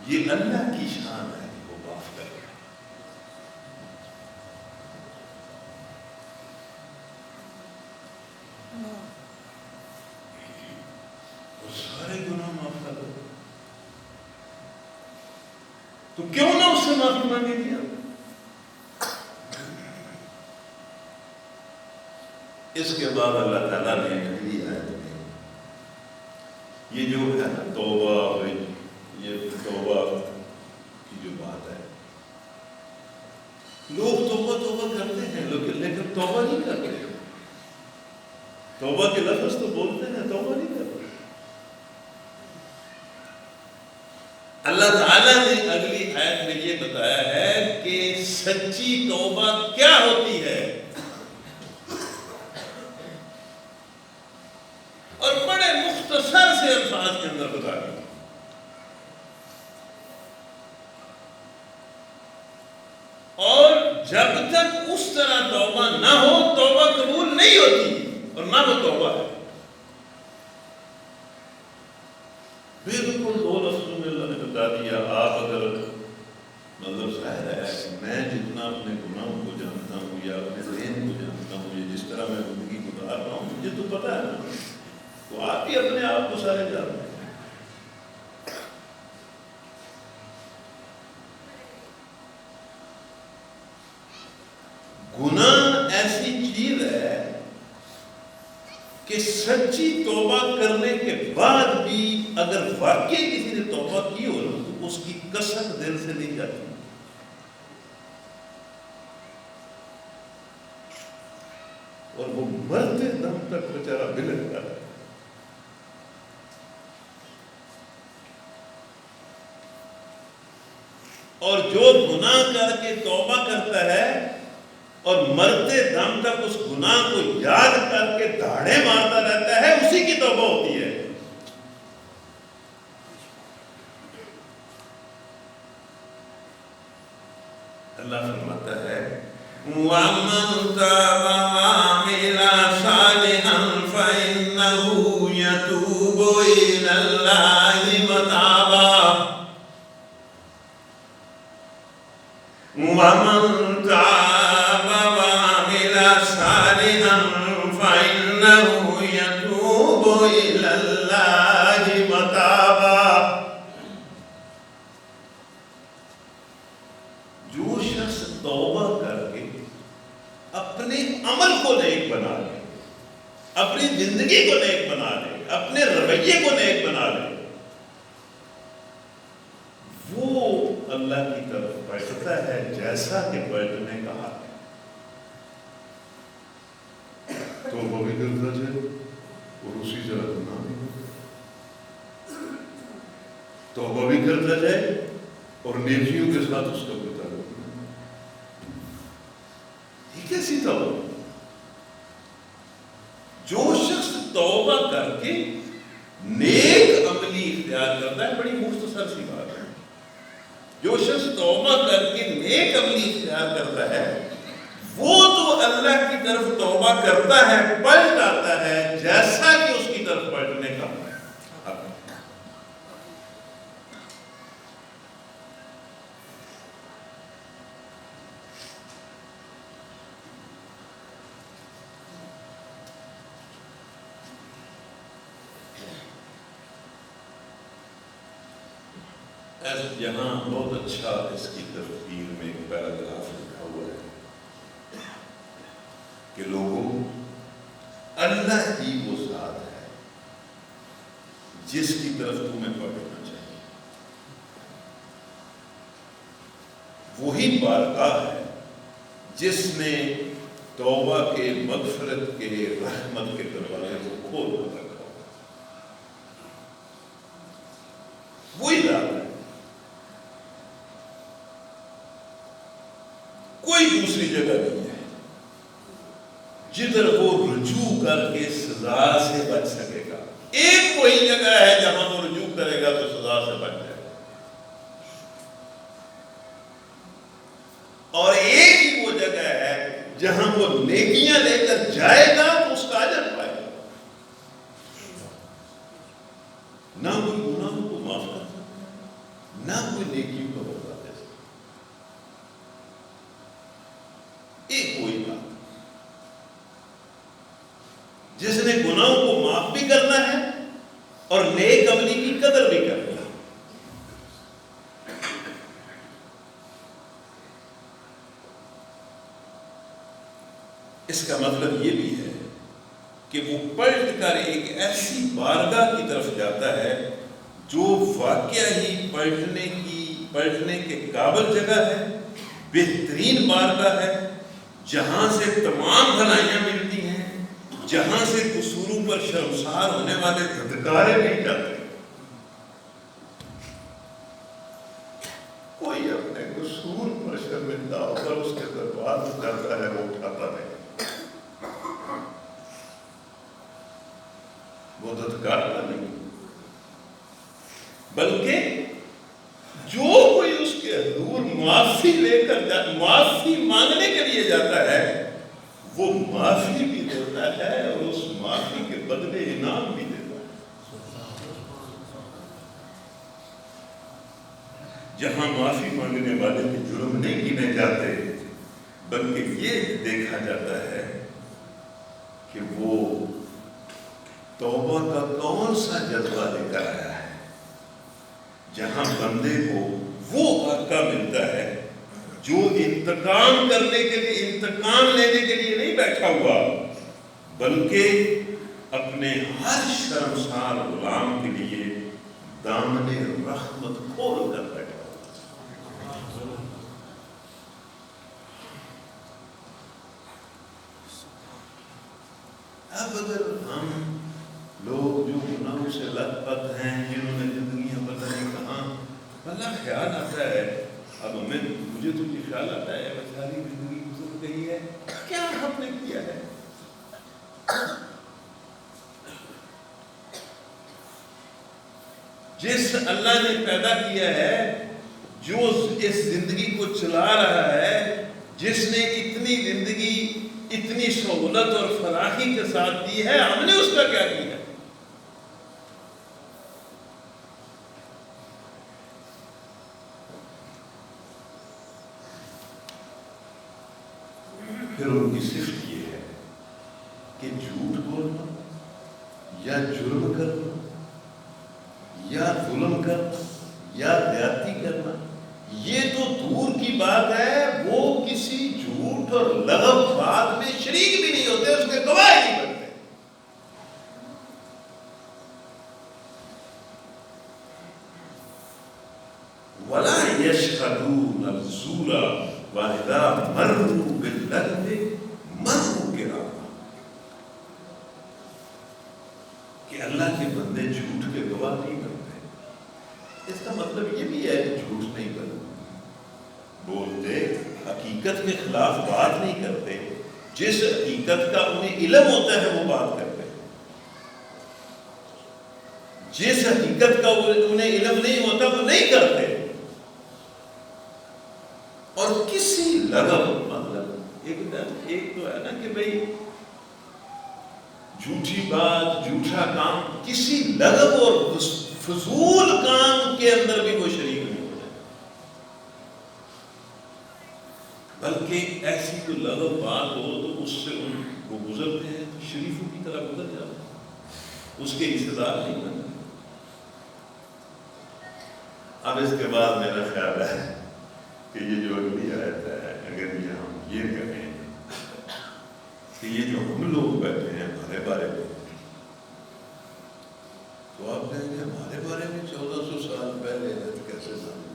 یہ اللہ کی شان ہے کہ وہ معاف کرے۔ وہ سارے گناہ معاف کر دو، تو کیوں نہ اس سے معافی مانگے دیا۔ اس کے بعد اللہ تعالیٰ نے اگلی آیت میں یہ جو ہے نا توبہ، یہ توبہ کی جو بات ہے، لوگ توبہ کرتے ہیں لیکن توبہ نہیں کرتے، توبہ کے لفظ تو بولتے ہیں، توبہ نہیں کرتے۔ اللہ تعالیٰ نے اگلی آیت میں یہ بتایا ہے کہ سچی توبہ کیا ہوتی ہے، اور بڑے مختصر سے الفاظ کے اندر بتا دیا۔ اور جب تک اس طرح توبہ نہ ہو توبہ قبول نہیں ہوتی، اور نہ وہ توبہ ہے۔ بالکل 2 لفظوں میں اللہ نے بتا دیا۔ آپ اگر مطلب ظاہر ہے کہ میں جتنا اپنے گناہوں کو جانتا ہوں یا اپنے ذہن کو جانتا ہوں یا جس طرح میں زندگی گزار رہا ہوں مجھے تو پتا ہے نا، تو آپ بھی اپنے آپ کو سارے جانتے ہیں۔ گناہ ایسی چیز ہے کہ سچی توبہ کرنے کے بعد بھی اگر واقعی کسی نے توبہ کی ہو تو اس کی کسر دل سے نہیں جاتی، اور وہ مرتے دم تک بیچارہ بلکتا ہے۔ اور جو گناہ کر کے توبہ کرتا ہے اور مرتے دم تک اس گناہ کو یاد کر کے دھاڑے مارتا رہتا ہے، اسی کی توبہ ہوتی ہے۔ اللہ فرماتا ہے وَمَنْ تَابَ وَعَمِلَ صَالِحًا فَإِنَّهُ يَتُوبُ إِلَى اللَّهِ مَتَابًا۔ وَمَنْ تَابَ وَعَمِلَ صَالِحًا فَإِنَّهُ يَتُوبُ إِلَى اللَّهِ مَتَابًا۔ جو شخص توبہ کر کے اپنے عمل کو نیک بنا لے، اپنی زندگی کو نیک بنا لے، اپنے رویے کو نیک بنا لے، وہ اللہ کی طرف بڑھتا ہے جیسا کہ بیت نے کہا ہے۔ توبہ بھی کرتا جائے اور اسی طرح گناہ بھی کرتا، توبہ بھی کرتا جائے اور نیکیوں کے ساتھ اس کا بتا دو۔ یہ کیسی توبہ؟ جو شخص توبہ کر کے نیک عملی اختیار کرتا ہے، بڑی مختصر سی بات ہے، جو شخص توبہ کر کے نیک عملی اختیار کرتا ہے وہ تو اللہ کی طرف توبہ کرتا ہے، پلٹ آتا ہے جیسا کہ اس کی طرف پلٹنے کا حق ہے۔ یہاں بہت اچھا اس کی تفسیر میں ایک پیراگراف لکھا ہوا ہے کہ لوگوں، اللہ ہی وہ ذات ہے جس کی طرف تمہیں پلٹنا چاہیے، وہی بارگاہ ہے جس نے توبہ کے، مغفرت کے، رحمت کے دروازے کو کھول کر رکھا، وہی ذات ہے، کوئی دوسری جگہ نہیں ہے جدھر وہ رجوع کر کے سزا سے بچ سکے گا۔ ایک کوئی جگہ ہے جہاں وہ رجوع کرے گا تو سزا سے بچ جائے گا، اور ایک ہی وہ جگہ ہے جہاں وہ نیکیاں لے کر جائے گا تو اس کا اجر پائے گا، نہ کوئی گناہوں کو معاف کر سکتا، نہ کوئی نیکیوں کو بدلا دے سکتا۔ ایک کوئی بات جس نے گناہوں کو معاف بھی کرنا ہے اور نیک عملی کی قدر بھی کرنی ہے۔ اس کا مطلب یہ بھی ہے کہ وہ پلٹ کر ایک ایسی بارگاہ کی طرف جاتا ہے جو واقعہ ہی پلٹنے کے قابل جگہ ہے، بہترین بارگاہ ہے، جہاں سے تمام بھلائیاں ملتی ہیں، جہاں سے قصوروں پر شرمسار ہونے والے دھتکارے نہیں جاتے۔ کوئی اپنے قصور پر شرمندہ ہو کر اس کے دربار میں جاتا ہے، وہ اٹھاتا نہیں، وہ دھتکارتا نہیں، بلکہ جو کوئی اس کے حضور معافی لے کر معافی مانگنے کے لیے جاتا ہے وہ معافی بھی دیتا ہے اور اس معافی کے بدلے انعام بھی دیتا ہے۔ جہاں معافی مانگنے والے کے جرم نہیں گنے جاتے بلکہ یہ دیکھا جاتا ہے کہ وہ توبہ کا کون سا جذبہ لے کر آیا ہے، جہاں بندے کو وہ آقا ملتا ہے جو انتقام کرنے کے لیے، انتقام لینے کے لیے نہیں بیٹھا ہوا، بلکہ اپنے ہر شرمسار غلام کے لیے دامن رحمت کھول کر بیٹھا ہوا۔ اب اگر ہم لوگ جو گناہوں سے لت پت ہیں، جنہوں نے زندگیاں پتہ نہیں کہاں، بھلا خیال آتا ہے، اب مجھے تو یہ خیال آتا ہے ساری زندگی گزر گئی ہے، کیا ہم نے کیا ہے؟ جس اللہ نے پیدا کیا ہے، جو اس زندگی کو چلا رہا ہے، جس نے اتنی زندگی اتنی سہولت اور فراخی کے ساتھ دی ہے، ہم نے اس کا کیا کیا؟ پھر ان کی صفت یہ ہے کہ جھوٹ بولنا یا جرم کرنا یا ظلم کرنا یا زیادتی کرنا یہ تو دور کی بات ہے، وہ کسی جھوٹ اور لغو بات میں شریک بھی نہیں ہوتے، اس کے گواہ نہیں بنتے۔ وَلَا يَشْهَدُونَ الزُّورَ وَإِذَا مَرُّوا بِاللَّغْوِ مَرُّوا كِرَامًا، کہ اللہ کے بندے جھوٹ کے گواہ نہیں بنتے۔ اس کا مطلب یہ بھی ہے کہ جھوٹ نہیں بولتے، حقیقت کے خلاف بات نہیں کرتے، جس حقیقت کا انہیں علم ہوتا ہے وہ بات کرتے، جس حقیقت کا انہیں علم نہیں ہوتا وہ نہیں کرتے۔ کسی لغو، مطلب ایک تو ہے نا کہ بھئی جھوٹی بات، جھوٹا کام، کسی لغو اور فضول کام کے اندر بھی وہ شریک نہیں ہوتا، بلکہ ایسی کوئی لغو بات ہو تو اس سے وہ گزرتے ہیں تو شریفوں کی طرح گزر جاتے ہیں، اس کے حصے دار نہیں بنتے۔ اب اس کے بعد میرا خیال ہے کہ یہ جو اگلی آیت ہے، اگر یہ ہم یہ کہیں کہ یہ جو ہم لوگ بیٹھے ہیں ہمارے بارے میں، تو آپ کہیں گے ہمارے بارے میں 1400 سال پہلے آیت کیسے سامنے؟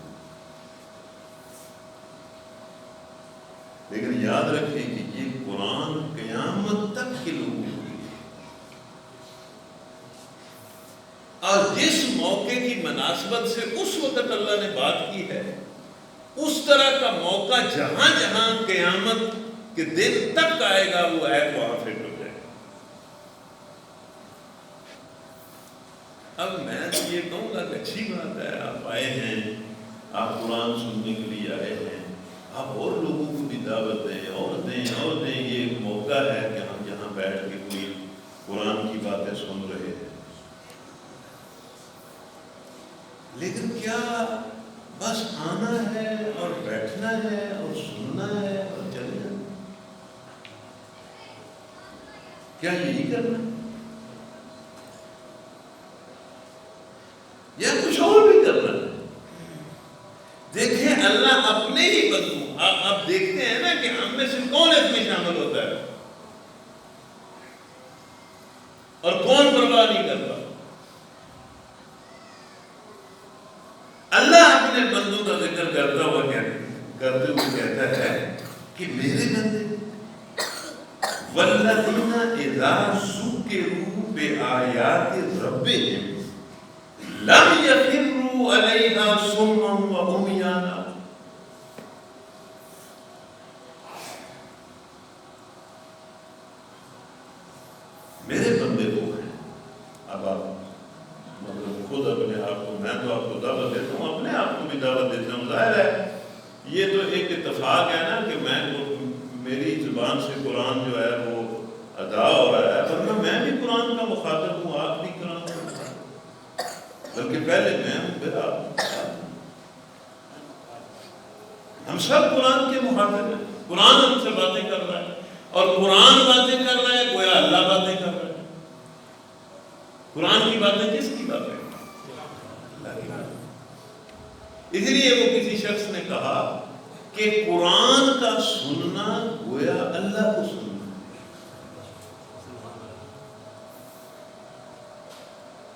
لیکن یاد رکھیں کہ یہ قرآن قیامت تک کے لوگوں کو ہے، اور جس موقع کی مناسبت سے اس وقت اللہ نے بات کی ہے، اس طرح کا موقع جہاں جہاں قیامت کے دن تک آئے گا وہ آیت وہاں فٹ ہو جائے گا۔ اب میں تو یہ کہوں گا کہ اچھی بات ہے، آپ آئے ہیں، آپ قرآن سننے کے لیے آئے ہیں، آپ اور لوگوں کو بھی دعوت دیں اور دیں اور دیں، یہ ایک موقع ہے کہ ہم یہاں بیٹھ کے کوئی قرآن کی باتیں سن رہے ہیں، لیکن کیا بس آنا ہے اور بیٹھنا ہے اور سننا ہے اور چلے جانا؟ کیا یہی کرنا ہے یا کچھ اور بھی کرنا ہے؟ دیکھیں اللہ اپنے ہی بندوں، آپ دیکھتے ہیں نا کہ ہم میں سے کون اس میں شامل ہوتا ہے اور کون پرواہ نہیں کرتا۔ اللہ اپنے بندوں کا ذکر کرتے ہوئے کہتا ہے کہ میرے بندے والذین اذا ذکروا بآیات ربہم لم یخروا علیہا صما وعمیانا۔ میرے بندے وہ ہیں، اب آپ مطلب خود اپنے آپ کو، میں تو آپ کو دعوت دیتا ہوں، اپنے آپ کو بھی دعوت دیتا ہوں، ظاہر ہے یہ تو ایک اتفاق ہے نا کہ میری زبان سے قرآن جو ہے وہ ادا ہو رہا ہے، ورنہ میں بھی قرآن کا مخاطب ہوں، آپ بھی قرآن کا مخاطب، بلکہ پہلے میں ہوں پھر آپ، ہم سب قرآن کے مخاطب ہیں، قرآن ہم سے باتیں کر رہا ہے، اور قرآن باتیں کر رہا ہے گویا اللہ باتیں کر رہا ہے۔ قرآن کی باتیں کس کی باتیں؟ اللہ کی باتیں۔ اس لیے وہ کسی شخص نے کہا کہ قرآن کا سننا گویا اللہ کو سننا۔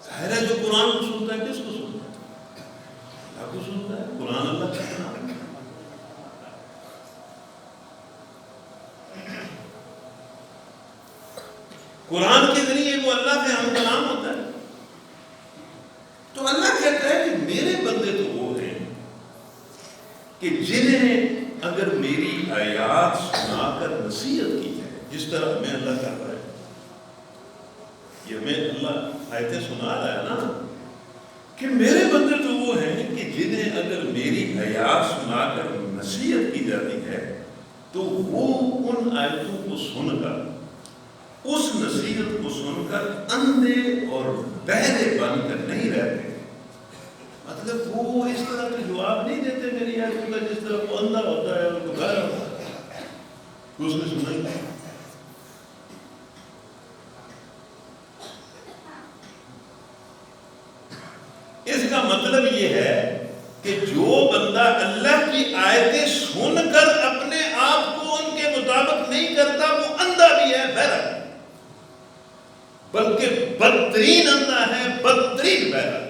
ظاہر ہے جو قرآن کو سنتا ہے کس کو سنتا ہے؟ اللہ کو سنتا ہے، قرآن اللہ کا کلام ہے۔ قرآن کے ذریعے وہ اللہ سے ہم کلام ہوتا ہے۔ تو اللہ کہتا ہے کہ میرے بندے تو وہ ہیں کہ جنہیں اگر میری آیات سنا کر نصیحت کی جائے، جس طرح ہمیں اللہ کر رہا ہے، یہ ہمیں اللہ آیتیں سنا رہا ہے نا، کہ میرے بندے تو وہ ہیں کہ جنہیں اگر میری آیات سنا کر نصیحت کی جاتی ہے تو وہ ان آیتوں کو سن کر، اس نصیحت کو سن کر اندھے اور بہرے بن کر نہیں رہتے۔ مطلب وہ اس طرح کے جواب نہیں دیتے میری آیتوں کا جس طرح وہ اندھا ہوتا ہے اور وہ بہرا ہوتا ہے، اس نے سنا ہی نہیں۔ اس کا مطلب یہ ہے کہ جو بندہ اللہ کی آیتیں سن کر اپنے آپ کو ان کے مطابق نہیں کرتا وہ اندھا بھی ہے، بہرا ہے، بلکہ بدترین اندھا ہے، بدترین بہرا۔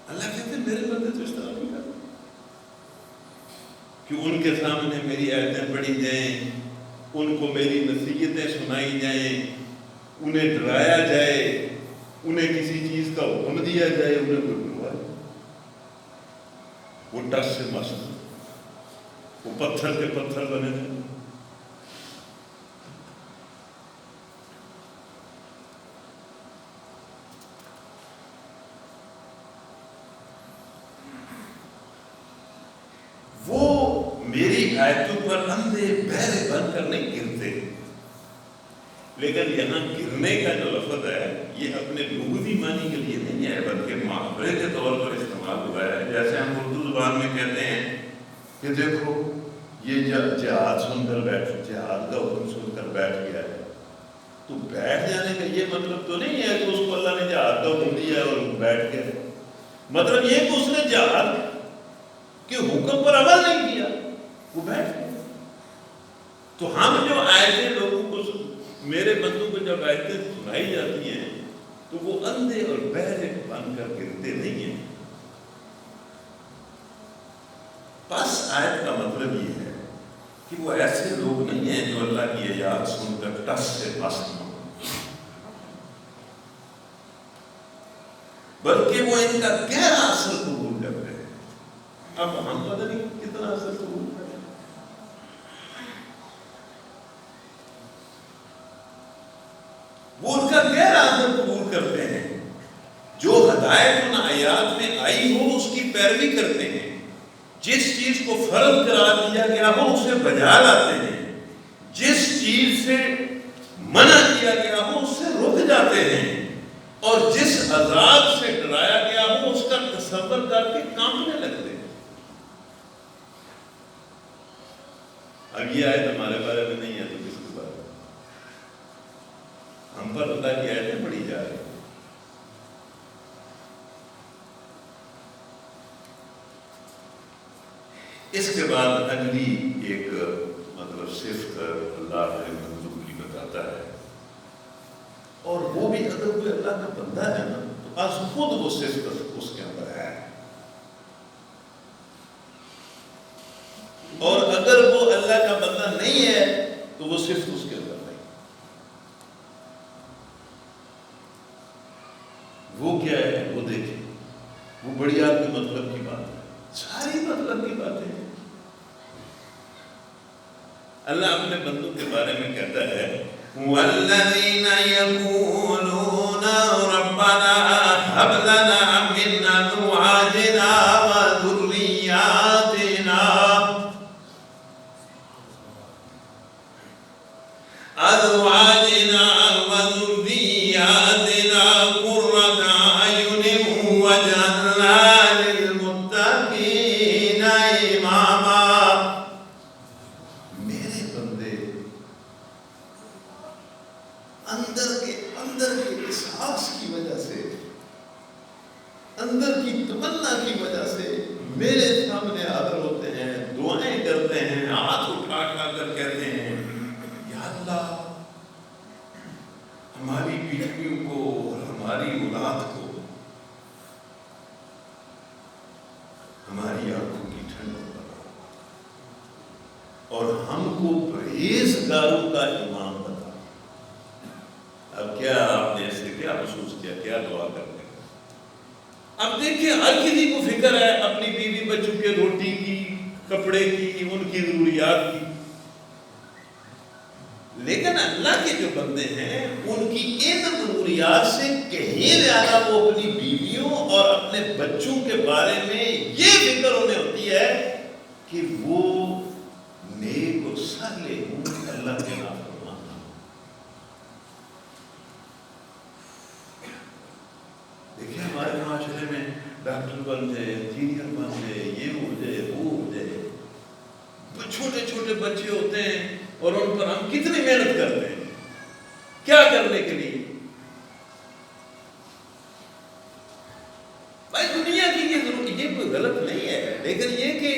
اللہ کہتے ہیں میرے بندے تو اس طرح نہیں کرتے کہ ان کے سامنے میری آیتیں پڑھی جائیں، ان کو میری نصیحتیں سنائی جائیں، انہیں ڈرایا جائے، انہیں کسی چیز کا حکم دیا جائے، انہیں کوئی پرواہ نہیں، وہ ٹس سے مس، وہ پتھر کے پتھر بنے تھے۔ آیتوں پر اندھے بہرے بن کر نہیں گرتے، لیکن یہاں گرنے کا جو لفظ ہے یہ اپنے لغوی معنی کے لیے نہیں ہے بلکہ محاورے کے طور پر استعمال ہوا ہے. جیسے ہم اردو زبان میں کہتے ہیں کہ دیکھو یہ جہاد سن کر جہاد کا حکم سن کر بیٹھ گیا ہے، تو بیٹھ جانے کا یہ مطلب تو نہیں ہے کہ اس کو اللہ نے جہاد کا حکم دیا اور بیٹھ گیا. مطلب یہ کہ اس نے جہاد کے حکم پر عمل نہیں کیا، وہ بیٹھ گیا. تو ہم جو آیتیں لوگوں کو میرے بندوں کو جب آیتیں سنائی جاتی ہیں تو وہ اندھے اور بہرے بن کر گرتے نہیں ہیں. بس آیت کا مطلب یہ ہے کہ وہ ایسے لوگ نہیں ہیں جو اللہ کی آیات سن کر ٹس سے مست ہوں، بلکہ وہ ان کا گہرا اثر قبول کرتے ہیں. اب ہم پتہ نہیں کتنا اثر قبول کرتے ہیں. وہ ان کا گہرا اثر قبول کرتے ہیں. جو ہدایت ان آیات میں آئی ہو اس کی پیروی کرتے ہیں، جس چیز کو فرض قرار دیا گیا ہو اسے بجا لاتے ہیں، جس چیز سے منع کیا گیا ہو اس سے رک جاتے ہیں، اور جس عذاب سے ڈرایا گیا ہو اس کا تصور کر کے کانپنے لگتے ہیں. اب یہ آیت ہمارے بارے میں نہیں ہے تو کس کے بارے میں؟ ہم پر اللہ کی آیتیں پڑھی جا رہی ہیں. اس کے بعد اگلی ایک مطلب صفت اللہ اپنے بندوں کی بتاتا ہے، اور وہ بھی اگر کوئی اللہ کا بندہ ہے نا تو از خود وہ صفت اس کے اندر ہے، اور اگر وہ اللہ کا بندہ نہیں ہے تو وہ صفت اس کے اندر نہیں. وہ کیا ہے وہ دیکھیں. وہ بڑی آپ کے مطلب کی بات ہے، ساری مطلب کی باتیں ہیں. اللہ اپنے بندوں کے بارے میں کہتا ہے وَالَّذِينَ يَقُولُونَ رَبَّنَا هَبْ لَنَا مِنْ أَزْوَاجِنَا وَذُرِّيَّاتِنَا قُرَّةَ أَعْيُنٍ وَاجْعَلْنَا لِلْمُتَّقِينَ إِمَامًا. اندر کے احساس کی وجہ سے، اندر کی تمنا کی وجہ سے میرے سامنے حاضر ہوتے ہیں، دعائیں کرتے ہیں، ہاتھ اٹھا کر کہتے ہیں یا اللہ ہماری بیٹیوں کو اور ہماری اولاد کو ہماری آنکھوں کی ٹھنڈک بنا، اور ہم کو پرہیزگاروں کا امام بنا. اب کیا آپ نے اس سے کیا محسوس کیا، کیا دعا کرتے ہیں؟ اب دیکھیں ہر کسی کو فکر ہے اپنی بیوی بچوں کے روٹی کی، کپڑے کی، ان کی ضروریات کی، لیکن اللہ کے جو بندے ہیں ان کی ان ضروریات سے کہیں زیادہ وہ اپنی بیویوں اور اپنے بچوں کے بارے میں یہ فکر انہیں ہوتی ہے کہ وہ نیک اور صالح ہوں، اللہ کے نافرمان. دیکھیں ہمارے معاشرے میں ڈاکٹر بن جائے، انجینئر بن جائے، یہ ہو جائے، وہ ہو جائے، چھوٹے چھوٹے بچے ہوتے ہیں اور ان پر ہم کتنی محنت کرتے ہیں کیا کرنے کے لیے. بھائی دنیا کی یہ ضرورت، یہ کوئی غلط نہیں ہے، لیکن یہ کہ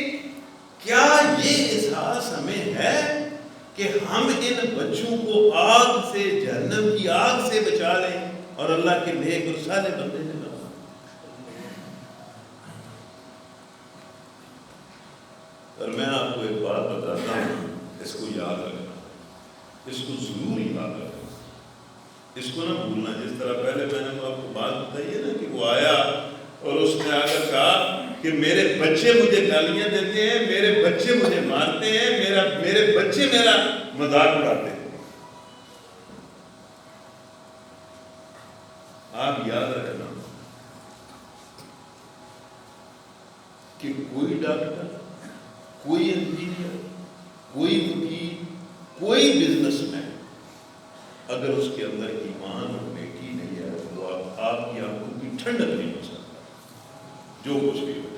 کیا یہ احساس ہمیں ہے کہ ہم ان بچوں کو آگ سے، جہنم کی آگ سے بچا لیں اور اللہ کے نیک اور صالح بندے ہیں. اور میں آپ کو ایک بات بتاتا ہوں، اس کو یاد رکھنا، اس کو ضرور یاد رکھنا، اس کو نہ بھولنا. جس طرح پہلے میں نے آپ کو بات بتائی ہے نا کہ وہ آیا اور اس نے آ کر کہا کہ میرے بچے مجھے گالیاں دیتے ہیں، میرے بچے مجھے مارتے ہیں، میرے بچے میرا مذاق اڑاتے ہیں. آپ یاد رکھنا کہ کوئی ڈاکٹر، کوئی انجینئر، اگر اس کے اندر ایمان اور نیکی نہیں ہے تو آپ کی آنکھوں کی ٹھنڈک نہیں ہو سکتا جو کچھ بھی ہو.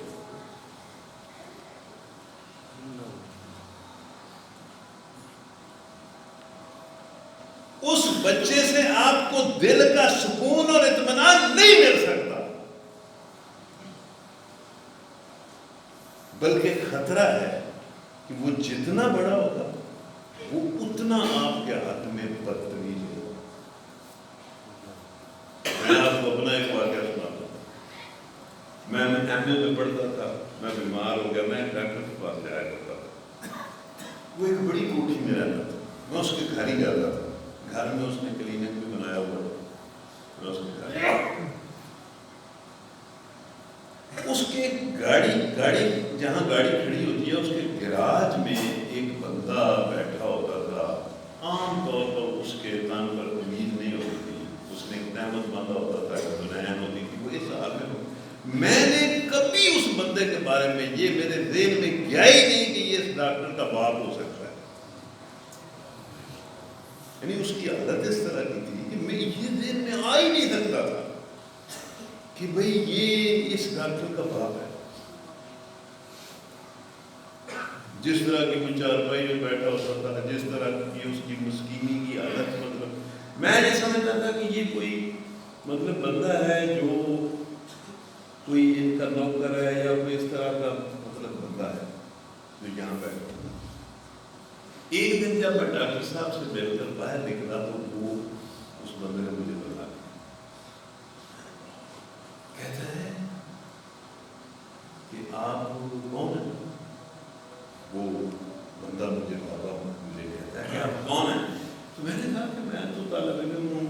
اس بچے سے آپ کو دل کا سکون اور اطمینان نہیں مل سکتا، بلکہ خطرہ ہے کہ وہ جتنا بڑا ہوگا وہ اتنا آپ کے حق میں بدتمیز ہوگا. میں آپ کو اپنا ایک واقعہ سناتا ہوں. میں ایم اے میں پڑھتا تھا، میں بیمار ہو گیا، میں ایک ڈاکٹر کے پاس جایا کرتا تھا. وہ ایک بڑی کوٹھی میں رہتا تھا، میں اس کے گھر ہی جاتا تھا. گھر میں اس نے کلینک بھی بنایا ہوا، میں اس کے گھر اس کے گاڑی جہاں گاڑی کھڑی ہوتی ہے اس کے گراج میں ایک بندہ بیٹھا ہوتا تھا. عام طور پر اس کے تن پر قمیض نہیں ہوتی تھی، اس نے ایک تہمت باندھا ہوتا تھا، ایک بنیان ہوتی تھی. وہ اس حال میں نے کبھی اس بندے کے بارے میں یہ میرے ذہن میں گیا ہی نہیں کہ یہ اس ڈاکٹر کا باپ ہو سکتا ہے. یعنی اس کی حالت اس طرح کی تھی کہ میں یہ ذہن میں آ ہی نہیں سکتا تھا کہ بھئی یہ اس ڈاکٹر کا باپ ہے. جس طرح کی وہ چارپائی میں بیٹھا ہوتا تھا، جس طرح کی اس کی مسکینی کی حالت، مطلب میں یہ سمجھتا تھا کہ یہ کوئی مطلب بندہ ہے جو کوئی ان کا نوکر ہے یا کوئی اس طرح کا مطلب بندہ ہے جو یہاں بیٹھا. ایک دن جب میں ڈاکٹر صاحب سے مل کر باہر نکلا تو وہ اس بندے نے مجھے بلا کہتا ہے کہ آپ کون ہیں؟ وہ بندہ مجھے کہتا ہے کہ آپ کون ہیں؟ تو میں نے کہا کہ میں تو طالب علم ہوں،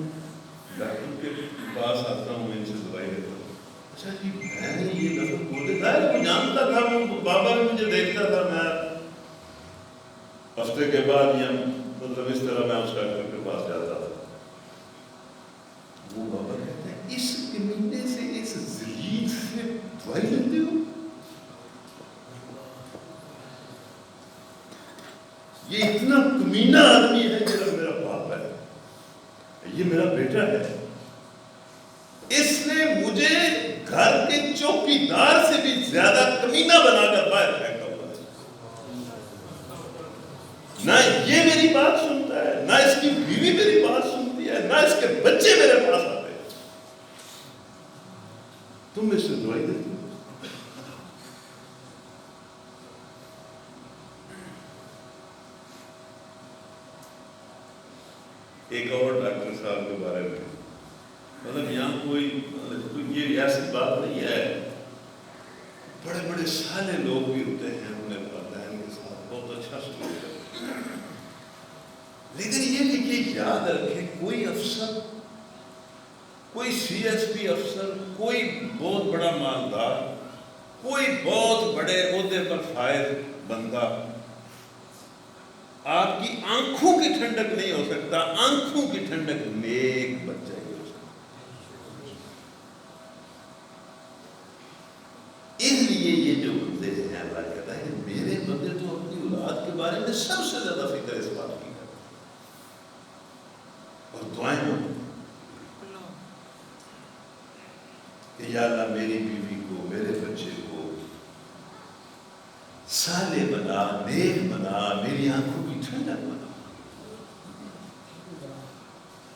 ڈاکٹر کے پاس آتا ہوں، ان سے دوائی لیتا ہوں. اچھا جی، میں نے یہ لفظ بولے تھا، وہ جانتا تھا، وہ بابا بھی مجھے دیکھتا تھا. میں ہفتے کے بعد یا مطلب اس طرح میں اس ڈاکٹر کے پاس جاتا تھا. وہ بابا کہتا ہے اس کمینے سے، اس ذلیل سے دوائی لیتے ہو؟ یہ اتنا کمینہ آدمی ہے جو میرا باپ ہے، یہ میرا بیٹا ہے. اس نے مجھے گھر کے چوکیدار سے بھی زیادہ کمینہ بنا کر باہر پھینکا ہوا ہے. نہ یہ میری بات سنتا ہے، نہ اس کی بیوی میری بات سنتی ہے، نہ اس کے بچے میرے پاس آتے ہیں. تم اس سے دوائی دیتے ہو. ایک اور ڈاکٹر صاحب کے بارے میں، مطلب یہاں کوئی یہ ایسی بات نہیں ہے، بڑے بڑے سالے لوگ بھی ہوتے ہیں اپنے والدین کے ساتھ، بہت اچھا سلوک ہے. لیکن یہ کہ یہ یاد رکھیں، کوئی افسر، کوئی سی ایس پی افسر، کوئی بہت بڑا مالدار، کوئی بہت بڑے عہدے پر فائز بندہ آپ کی آنکھوں کی ٹھنڈک نہیں ہو سکتا. آنکھوں کی ٹھنڈک نیک بچہ ہی ہو سکتا. اس لیے یہ جو بندے ہیں، اللہ کہتا ہے کہ میرے بندے تو اپنی اولاد کے بارے میں سب سے زیادہ فکر اس بات کی کرتے اور دعائیں مانگتے کہ یا اللہ میری بیوی کو، میرے بچے کو صالح بنا، نیک بنا، میری آنکھوں کی ٹھنڈک بنا.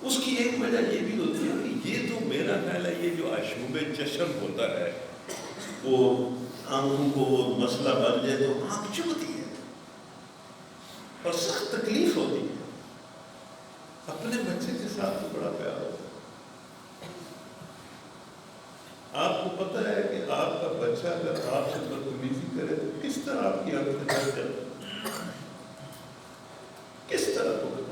اس کی ایک وجہ یہ بھی ہوتی ہے کہ یہ تو میرا خیال ہے، یہ جو آشوب چشم ہوتا ہے، وہ آنکھوں کو مسئلہ بن جائے تو آنکھ چبھتی ہے اور سخت تکلیف ہوتی ہے. اپنے بچے کے ساتھ تو بڑا پیار ہوتا ہے. آپ کو پتہ ہے کہ آپ کا بچہ اگر آپ سے بدتمیزی کرے تو کس طرح آپ کی آنکھ میں جاتی ہے، کس طرح کو بتا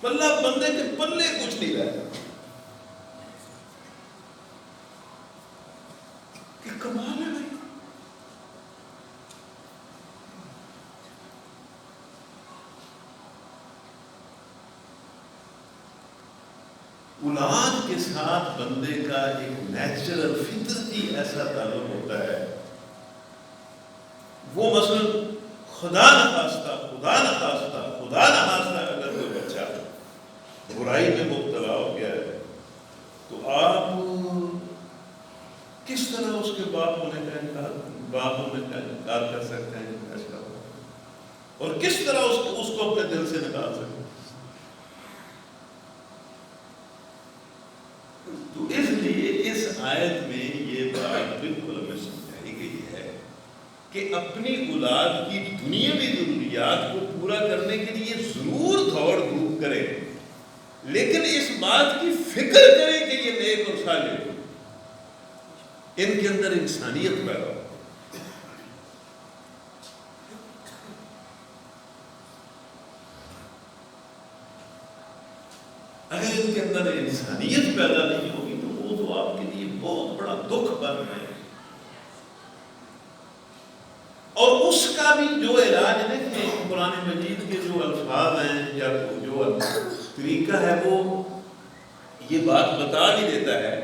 اللہ بندے کے پلے کچھ نہیں رہتا کہ کمال ہے. نہیں اولاد کے ساتھ بندے کا ایک نیچرل فطرتی ایسا تعلق ہوتا ہے. وہ مثلا خدا نخواستہ اگر دل سے نکال سکتے. تو اس لیے اس آیت میں یہ بات بالکل ہمیں سمجھائی گئی ہے کہ اپنی اولاد کی دنیاوی ضروریات کو پورا کرنے کے لیے ضرور دوڑ دھوپ کرے، لیکن اس بات کی فکر کرے کہ یہ نیک اور صالح ہو، ان کے اندر انسانیت پیدا ہو. اگر ان کے اندر انسانیت پیدا نہیں ہوگی تو وہ تو آپ کے لیے بہت بڑا دکھ بن ہے. اور اس کا بھی جو علاج ہے کہ قرآن مجید کے جو الفاظ ہیں یا جو طریقہ ہے وہ یہ بات بتا بھی دیتا ہے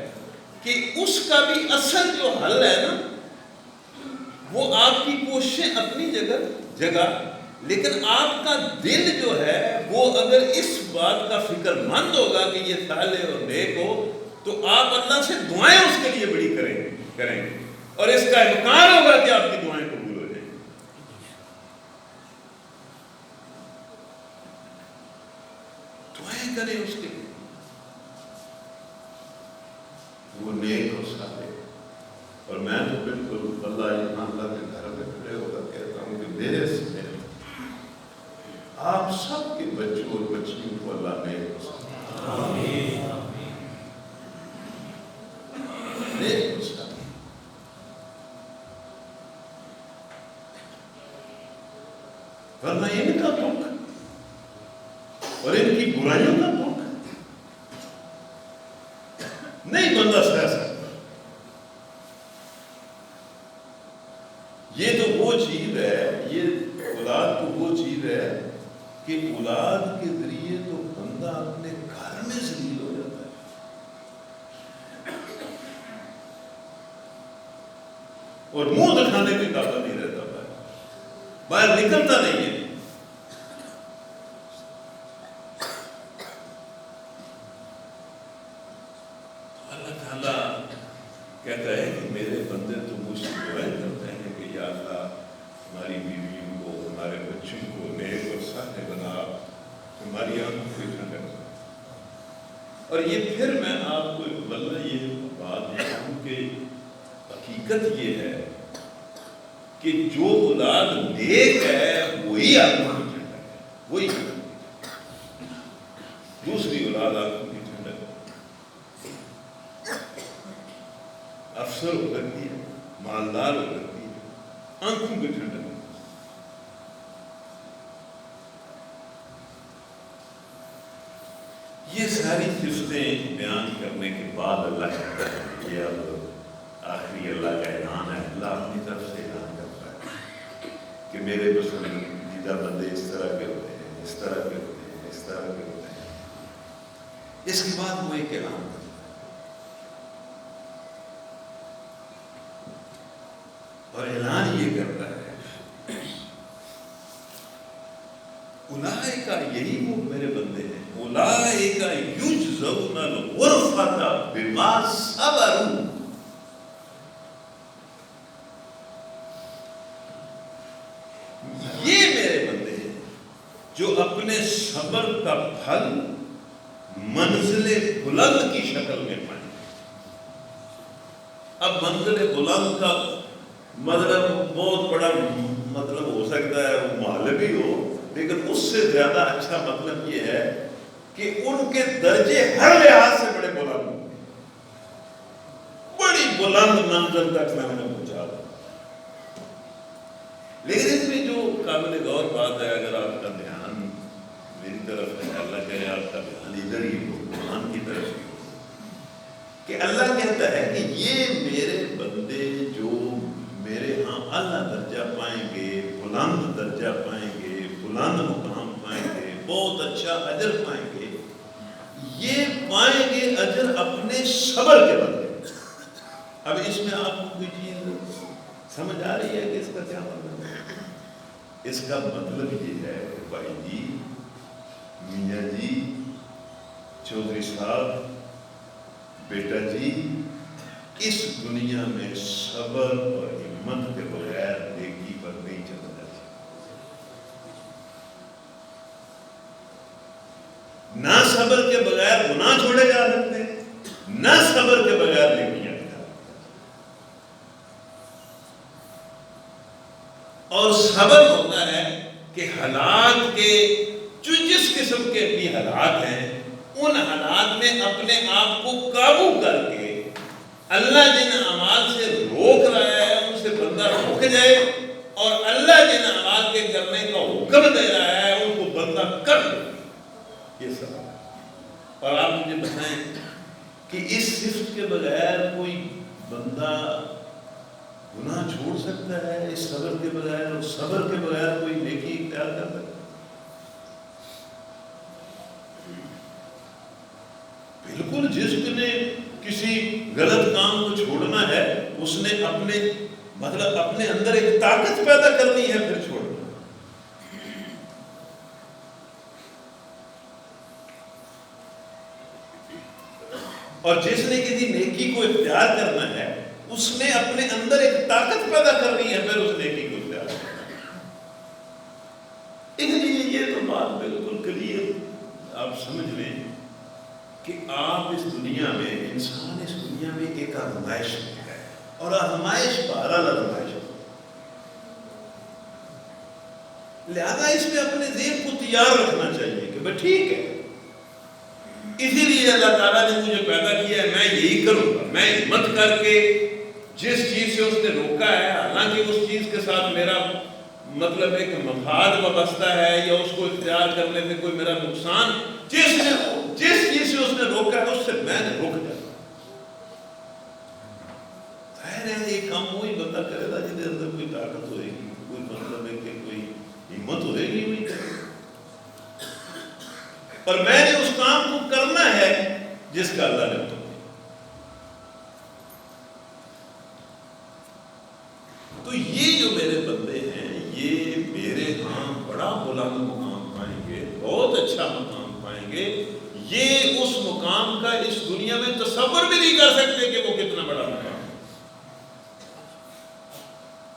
کہ اس کا بھی اصل جو حل ہے نا وہ آپ کی کوششیں اپنی جگہ، لیکن آپ کا دل جو ہے وہ اگر اس بات کا فکر مند ہوگا کہ یہ صالح اور نیک ہو تو آپ اللہ سے دعائیں اس کے لیے بڑی کریں گے اور اس کا امکان ہوگا کہ آپ کی دعائیں قبول ہو جائیں. دعائیں کریں اس کے لیے، وہ نیک اور صالح. اور میں تو بالکل اللہ کے گھر میں کھڑے ہو کر کہتا ہوں کہ میرے سے آپ سب کے بچوں اور بچیوں کو اللہ نیک اور صالح، نیک اور صالح. ورنہ ان کا دکھ اور ان کی برائیوں کا دکھ نہیں بندہ سہ سکتا. یہ تو وہ چیز ہے، یہ اولاد تو وہ چیز ہے کہ اولاد کے ذریعے تو بندہ اپنے گھر میں ذلیل ہو جاتا ہے اور منہ دکھانے کی طاقت نہیں رہتا، باہر نکلتا نہیں ہے. اللہ تعالیٰ کہتا ہے کہ میرے بندے تو مجھ سے دعائیں کرتے ہیں کہ یا اللہ ہماری بیویوں کو، ہمارے بچوں کو نیک اور صالح بنا، ہماری آنکھوں کو ٹھنڈک بنا. اور یہ پھر میں آپ کو واللہ یہ بات دیتا ہوں کہ حقیقت یہ ہے کہ جو اولاد نیک ہے وہی آنکھوں کی ٹھنڈک ہے، وہی دوسری اولاد آنکھوں کی ٹھنڈک افسر ہو سکتی ہے، مالدار ہو سکتی ہے، آنکھوں کی ٹھنڈک. یہ ساری صفتیں بیان کرنے کے بعد اللہ کہتا ہے، یہ اب آخری اللہ کا اعلان ہے. اللہ اپنی طرف سے اعلان کرتا ہے کہ میرے پسندیدہ بندے اس طرح کے ہوتے ہیں، اس طرح کے ہوتے ہیں، اس طرح کے ہوتے ہیں. اس کے بعد وہ ایک اعلان کرتا ہے اور اعلان یہ کرتا ہے اولئک، یہی وہ میرے بندے ہیں، اولئک یجزون الغرفۃ بما صبروا. یہ میرے بندے ہیں جو اپنے صبر کا پھل منزل بلند کی شکل میں پائیں. اب منزل بلند کا مطلب بہت بڑا مطلب ہو سکتا ہے، وہ مطلبی ہو، لیکن اس سے زیادہ اچھا مطلب یہ ہے کہ ان کے درجے ہر لحاظ سے بڑے بلند ہوں گے، بڑی بلند منزل تک میں انہیں پہنچا دوں. لیکن اس میں جو قابل غور بات ہے، اگر آپ کا دھیان میری طرف ہے، اللہ کرے آپ کا دھیان ادھر ہی ہو، قرآن کی طرف ہی ہو، کہ اللہ کہتا ہے کہ یہ میرے بندے جو میرے ہاں اعلیٰ درجہ پائیں گے، بلند درجہ پائیں گے، بلند مقام پائیں گے، بہت اچھا اجر پائیں گے، یہ پائیں گے اجر اپنے صبر کے بدلے. اب اس میں آپ کو کوئی چیز سمجھ آ رہی ہے کہ اس کا کیا مطلب ہے؟ اس کا مطلب یہ ہے کہ بھائی جی، میاں جی، چودھری صاحب، بیٹا جی، اس دنیا میں صبر اور ہمت کے بغیر نیکی پر نہیں چلا جا سکتا. صبر کے بغیر گناہ چھوڑے جا سکتے، نہ صبر کے بغیر نیکیاں جا، اور صبر ہوتا ہے کہ حالات کے جو جس قسم کے بھی حالات ہیں ان حالات میں اپنے آپ کو قابو کر کے اللہ جن اعمال سے روک رہا ہے ان سے بندہ رک جائے، اور اللہ جن اعمال کے کرنے کا حکم دے رہا ہے ان کو بندہ کر دے، یہ سب ہے۔ اور آپ مجھے بتائیں کہ اس صفت کے بغیر کوئی بندہ گناہ چھوڑ سکتا ہے اس صبر کے بغیر، اور صبر کے بغیر کوئی نیکی اختیار کر سکتا ہے؟ بالکل، جس نے کسی غلط کام کو چھوڑنا ہے اس نے اپنے اندر ایک طاقت پیدا کرنی ہے پھر چھوڑنا، اور جس نے کسی نیکی کو اختیار کرنا ہے اس نے اپنے اندر ایک طاقت پیدا کرنی ہے پھر اس نیکی کو اختیار کرنا۔ اس لیے یہ تو بات بالکل کلیئر آپ سمجھ لیں کہ آپ اس دنیا میں، انسان اس دنیا میں ایک آزمائش ہے، اور آزمائش بہرحال آزمائش ہے، لہذا اس میں اپنے ذہن کو تیار رکھنا چاہیے کہ بھئی ٹھیک ہے، اسی لیے اللہ تعالیٰ نے مجھے پیدا کیا ہے، میں یہی کروں گا، میں ہمت کر کے جس چیز سے اس نے روکا ہے، حالانکہ اس چیز کے ساتھ میرا مطلب ایک مفاد وابستہ ہے یا اس کو اختیار کرنے سے کوئی میرا نقصان، جس چیز سے اس نے روکا ہے اس سے میں نے رک جاتا۔ ظاہر ہے یہ کام وہی بندہ کرے گا جس کے اندر کوئی طاقت ہوئے گی، کوئی مطلب ہے کہ کوئی ہمت ہوئے گی، وہی کرے گا، اور میں نے اس کام کو کرنا ہے جس کا اللہ نے حکم دیا۔ تو یہ جو میرے بندے ہیں یہ میرے ہاں بڑا بلند مقام پائیں گے، بہت اچھا مقام پائیں گے، یہ اس مقام کا اس دنیا میں تصور بھی نہیں کر سکتے کہ وہ کتنا بڑا مقام ہے،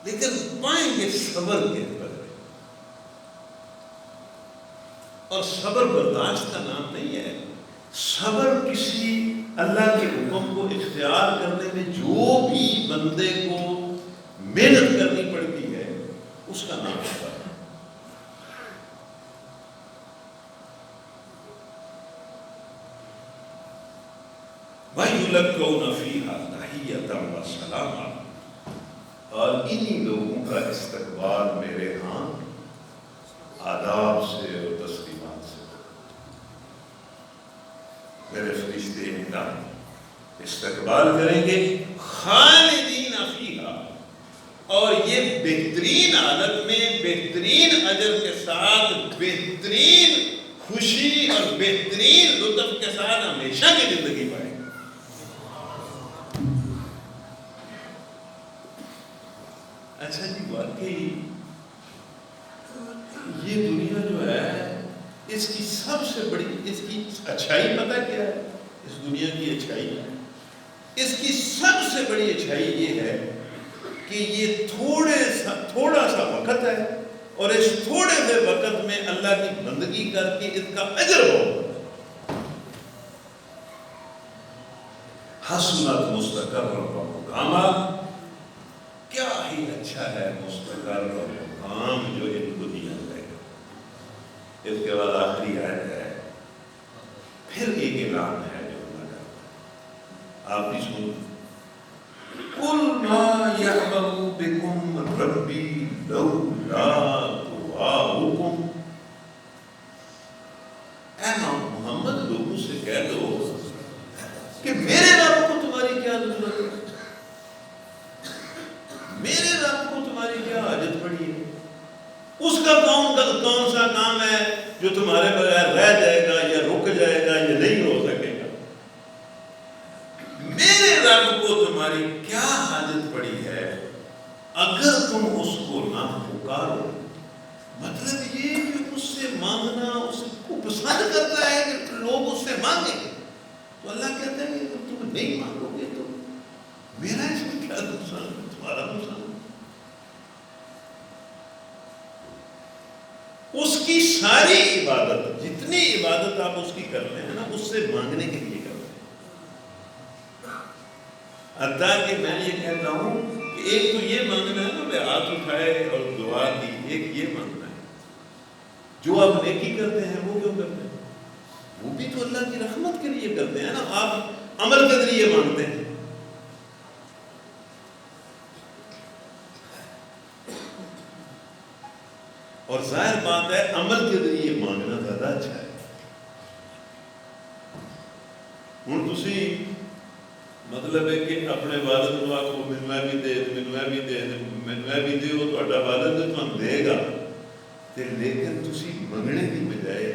لیکن پائیں گے صبر کے بغیر۔ اور صبر برداشت کا نام نہیں ہے، صبر کسی اللہ کے حکم کو اختیار کرنے میں جو بھی بندے کو محنت کرنی پڑتی ہے اس کا نام صبر ہے۔ وَيُلَقَّوْنَ فِيهَا تَحِيَّةً وَسَلَامًا، اور انہی لوگوں کا استقبال میرے ہاں آداب سے اور تسلیمات سے، میرے فرشتے ان کا استقبال کریں گے، خالدین فیہا، اور یہ بہترین حالت میں بہترین اجر کے ساتھ بہترین خوشی اور بہترین لطف کے ساتھ ہمیشہ کی زندگی پائیں گے۔ اچھا جی، واقعی یہ دنیا جو ہے اس کی سب سے بڑی، اس کی اچھائی پتہ کیا ہے؟ اس دنیا کی اچھائی، اس کی سب سے بڑی اچھائی یہ ہے کہ یہ تھوڑا سا وقت ہے، اور اس تھوڑے سے وقت میں اللہ کی بندگی کر کے اس کا اجر بہت ہے۔ حسنت مستقر و مقامہ، کیا ہی اچھا ہے مستقر و مقام جو ان کو دیا جائے گا۔ اس کے بعد آخری آیت ہے، پھر ایک اعلان ہے جو اللہ کا، آپ بھی سنیں، قُلْ مَا يَعْبَأُ بِكُمْ رَبِّي لَوْلَا دُعَاؤُكُمْ، اے محمد لوگوں سے کہہ دو کہ میرے رب کو تمہاری کیا ضرورت ہے، میرے رب کو تمہاری کیا حاجت پڑی ہے، اس کا کون سا کام ہے جو تمہارے بغیر رہ جائے گا یا رک جائے گا یا نہیں ہو سکے گا، میرے رب کو تمہاری کیا حاجت پڑی ہے اگر تم اس کو نہ پکارو۔ مطلب یہ کہ اس سے مانگنا اس کو پسند کرتا ہے کہ لوگ اس سے مانگیں، تو اللہ کہتا ہے کہ تم نہیں مانگو گے تو میرا اس میں کیا نقصان ہے، تمہارا نقصان ہے۔ اس کی ساری عبادت، جتنی جتنی عبادت آپ اس کی کرتے ہیں نا اس سے مانگنے کے لیے کرتے ہیں. حتیٰ کہ میں یہ کہتا ہوں کہ ایک تو یہ مانگنا ہے نا کہ ہاتھ اٹھائے اور دعا کی، ایک یہ مانگنا ہے جو آپ نیکی کرتے ہیں وہ کیوں کرتے ہیں؟ وہ بھی تو اللہ کی رحمت کے لیے کرتے ہیں نا. آپ عمل کے ذریعے مانگتے ہیں. اور ظاہر بات ہے عمل کے ذریعے مانگنا زیادہ اچھا ہے. ہوں تسی مطلب ہے کہ اپنے والد کو آخو مینوں بھی دے مینوں بھی دے مینوں بھی دے، وہ تہاڈا والد تو تمہیں دے گا تے لیکن تسی منگنے کی بجائے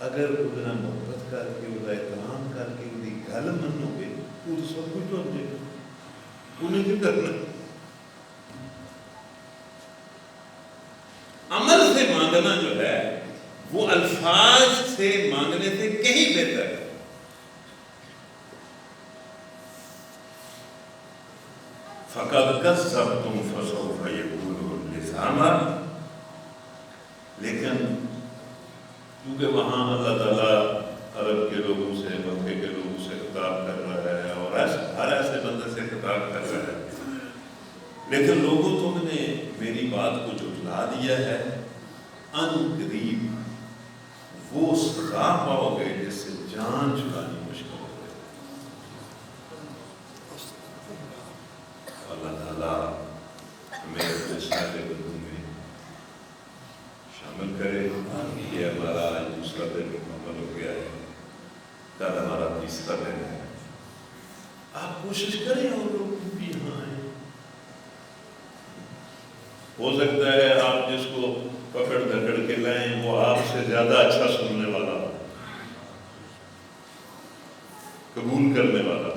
اگر وہ محبت کر کے وہ احترام کر کے وہ گل منو گے تو سب کچھ ہو جائے گا. انہیں کیوں کرنا؟ عمل سے مانگنا جو ہے وہ الفاظ سے مانگنے سے کہیں بہتر ہے. فَقَدْ كَذَّبْتُمْ فَسَوْفَ يَكُونُ لِزَامًا. لیکن کیونکہ وہاں اللہ تعالیٰ عرب کے لوگوں سے مکے کے لوگوں سے خطاب کر رہا ہے اور ہر ایسے بندے سے خطاب کر رہا ہے، لیکن لوگوں تم نے میری بات کو جھٹلا دیا ہے. ان قریب وہ سزا پاؤ گے جس سے جان چھڑانی مشکل ہو گئی. اللہ تعالیٰ ہمیں اپنے سارے بندوں میں شامل کرے. یہ ہمارا آج دوسرا دن مکمل ہو گیا ہے، کل ہمارا تیسرا دن ہے. آپ کوشش کریں اور لوگ بھی یہاں آئیں. ہو سکتا ہے آپ جس کو پکڑ دھکڑ کے لائیں وہ آپ سے زیادہ اچھا سننے والا، قبول کرنے والا.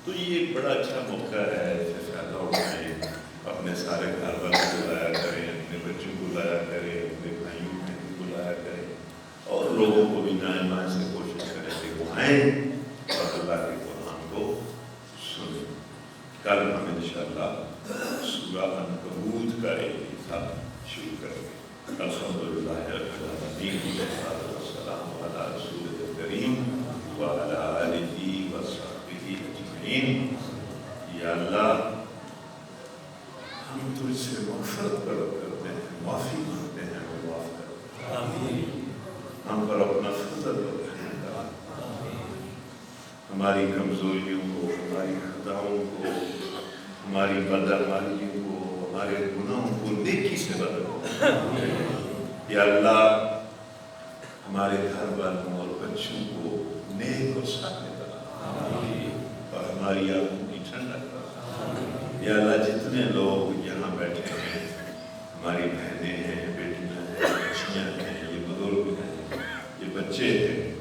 تو یہ ایک بڑا اچھا موقع ہے، اس سے فائدہ اٹھائیں. اپنے سارے گھر والوں کو لایا کریں، اپنے بچوں کو لایا کریں، اپنے بھائیوں بہنوں کو لایا کریں، اور لوگوں کو بھی دائیں بائیں سے کوشش کریں کہ وہ آئیں اور اللہ کے قرآن کو سنیں. کل ہم انشاءاللہ سورہ عنکبوت کا ایک حصہ شروع کریں گے. الحمدللہ رب العالمین والسلام علی رسول الکریم وعلی آلہ وصحبہ اجمعین. یا اللہ ہم تجھ سے مغفرت طلب کرتے ہیں، معافی مانگتے ہیں، ہمیں معاف کر. آمین. ہم پر اپنا فضل و رحم کر. ہماری کمزوریوں کو، ہماری خطاؤں کو، ہماری بدعمالیوں کو، ہمارے گناہوں کو نیکی سے بدل. یا اللہ ہمارے گھر والوں اور بچوں کو نیک اور صالح بنا اور ہماری آنکھوں کی ٹھنڈک کر. یا اللہ جتنے لوگ یہاں بیٹھے ہیں، ہماری بہنیں ہیں، بیٹیاں ہیں، بچیاں ہیں، یہ بزرگ ہیں، یہ بچے ہیں،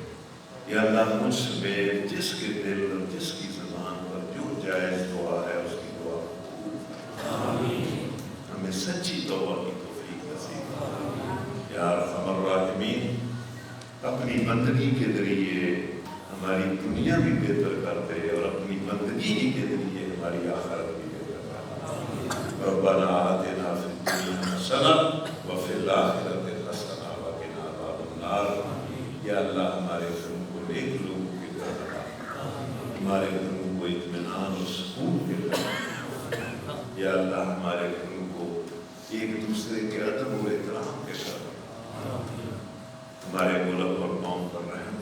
یا اللہ مجھ سمیت جس کے دل اور جس کی زبان پر جو جائز دعا ہے اس کی دعا آمین. ہمیں سچی توبہ کی توفیق نصیب. یا ارحم الراحمین اپنی بندگی کے ذریعے ہماری دنیا بھی بہتر کر دے اور اپنی بندگی ہی کے ذریعے ہماری آخرت بھی بہتر کر. ربنا آتنا فی الدنیا حسنہ وفی الآخرۃ حسنہ وقنا عذاب النار. یا اللہ ہمارے گھروں کو نیک لوگوں کی طرح بنا، ہمارے گھروں کو اطمینان اور سکون کے طرح. یا اللہ ہمارے گھروں کو ایک دوسرے کے ادب و احترام کے ساتھ، ہمارے ملک اور قوم پر رحم